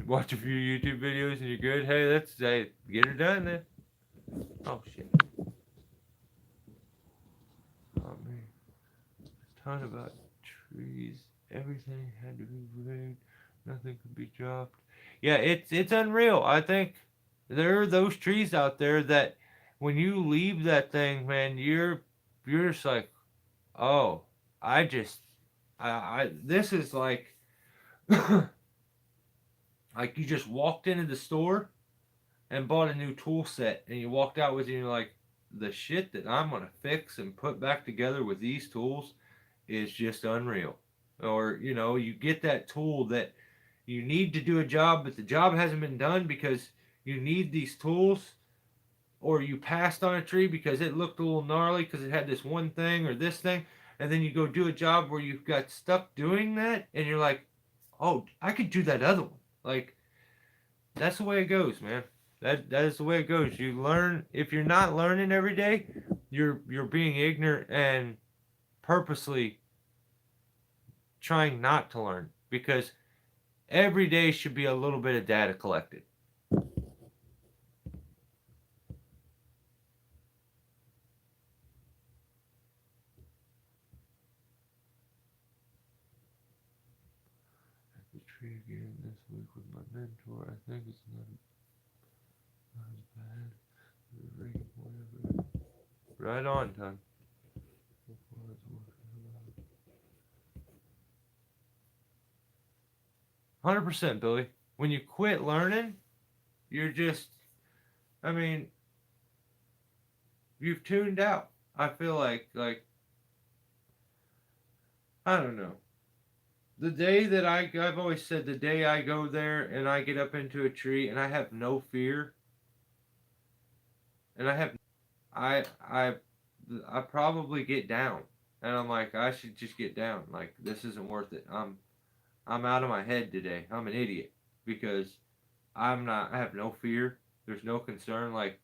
Watch a few YouTube videos and you're good. Hey, that's hey, get her done then. Oh shit. Oh man. A ton about trees. Everything had to be rigged. Nothing could be dropped. Yeah, it's unreal. I think there are those trees out there that when you leave that thing, man, you're just like, oh, I just I this is like like you just walked into the store and bought a new tool set and you walked out with it and you're like, the shit that I'm gonna fix and put back together with these tools is just unreal. Or, you know, you get that tool that you need to do a job, but the job hasn't been done because you need these tools, or you passed on a tree because it looked a little gnarly because it had this one thing or this thing, and then you go do a job where you've got stuck doing that, and you're like, oh, I could do that other one. Like, that's the way it goes, man. That is the way it goes. You learn if you're not learning every day, you're being ignorant and purposely trying not to learn because every day should be a little bit of data collected. At the tree again this week with my mentor. I think it's not as bad. Whatever. Right on, Ton. 100%, Billy. When you quit learning, you're just, I mean, you've tuned out. I feel like, I don't know. The day that I've always said the day I go there and I get up into a tree and I have no fear and I I probably get down and I'm like I should just get down. Like this isn't worth it. I'm out of my head today. I'm an idiot because I'm not. I have no fear. There's no concern. Like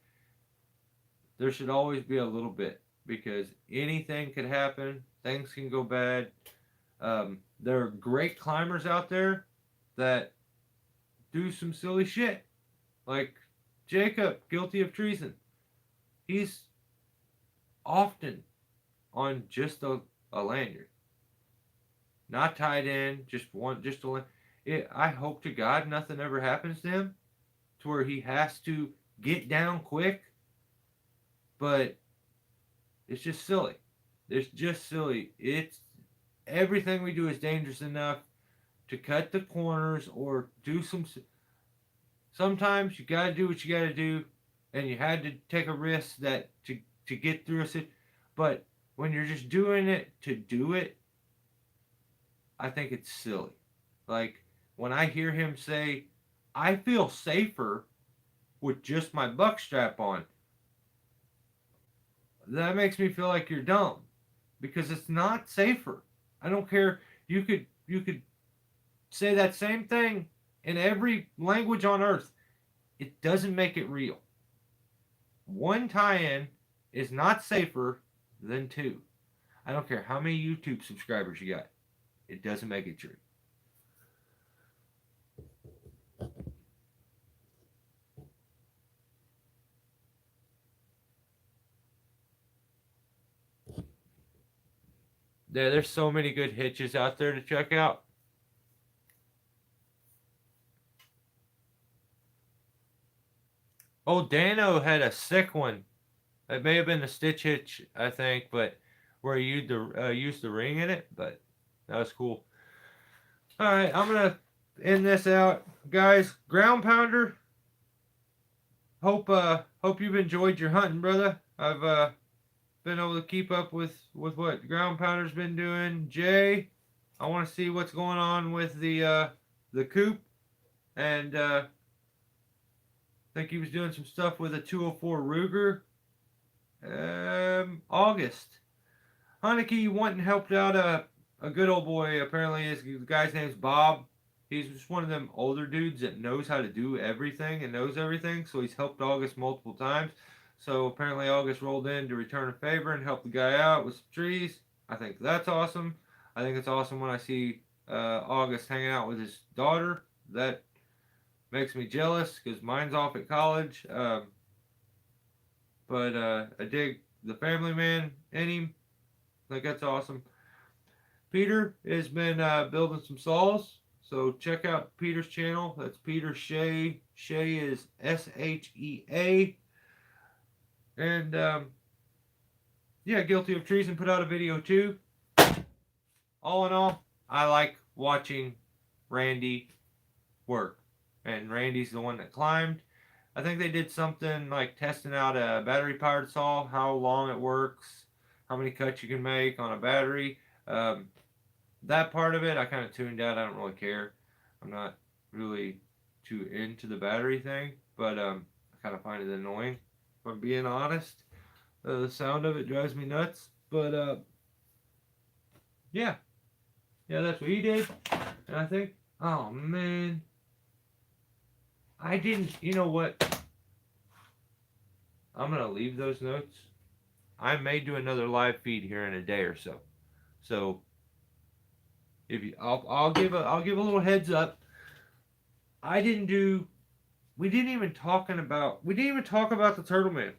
there should always be a little bit because anything could happen. Things can go bad. There are great climbers out there that do some silly shit. Like Jacob, guilty of treason. He's often on just a lanyard, not tied in, just a lanyard. I hope to God nothing ever happens to him to where he has to get down quick, but it's just silly. It's just silly. It's everything we do is dangerous enough to cut the corners or do some. Sometimes you got to do what you got to do, and you had to take a risk that to get through it. But when you're just doing it to do it, I think it's silly. Like when I hear him say, "I feel safer with just my buck strap on," that makes me feel like you're dumb because it's not safer. I don't care. You could say that same thing in every language on earth. It doesn't make it real. One tie-in is not safer than two. I don't care how many YouTube subscribers you got. It doesn't make it true. There's so many good hitches out there to check out. Oh, Dano had a sick one. It may have been a stitch hitch, I think, but where you used the ring in it, but that was cool. All right, I'm gonna end this out, guys. Ground pounder. Hope you've enjoyed your hunting, brother. I've been able to keep up with what ground pounder's been doing. Jay, I want to see what's going on with the coop, and I think he was doing some stuff with a 204 Ruger. August. Haneke went and helped out a good old boy. Apparently, the guy's name's Bob. He's just one of them older dudes that knows how to do everything and knows everything. So he's helped August multiple times. So apparently August rolled in to return a favor and help the guy out with some trees. I think that's awesome. I think it's awesome when I see August hanging out with his daughter. That makes me jealous because mine's off at college. But I dig the family man in him. I think that's awesome. Peter has been building some saws. So check out Peter's channel. That's Peter Shea. Shea is SHEA. And yeah, Guilty of Treason put out a video too. All in all, I like watching Randy work. And Randy's the one that climbed. I think they did something like testing out a battery powered saw, how long it works, how many cuts you can make on a battery. That part of it, I kind of tuned out. I don't really care. I'm not really too into the battery thing, but I kind of find it annoying, if I'm being honest. The sound of it drives me nuts. But yeah, that's what he did. And I think, oh man, I didn't. You know what? I'm gonna leave those notes. I may do another live feed here in a day or so. So if you, I'll give a little heads up. We didn't even talk about the Turtle Man.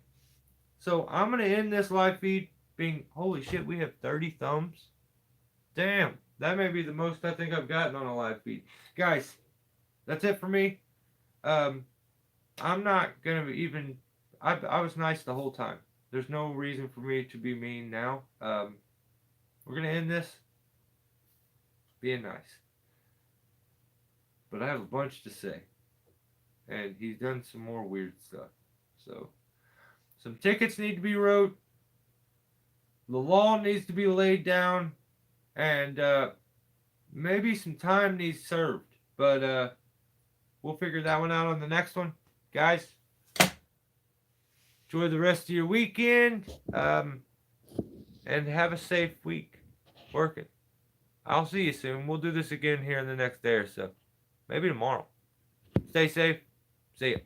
So I'm gonna end this live feed being, holy shit, we have 30 thumbs. Damn, that may be the most I think I've gotten on a live feed. Guys, that's it for me. I'm not gonna even. I was nice the whole time. There's no reason for me to be mean now. We're gonna end this being nice. But I have a bunch to say. And he's done some more weird stuff. So, some tickets need to be wrote. The law needs to be laid down. And maybe some time needs served. But we'll figure that one out on the next one. Guys, enjoy the rest of your weekend. And have a safe week working. I'll see you soon. We'll do this again here in the next day or so. Maybe tomorrow. Stay safe. See ya.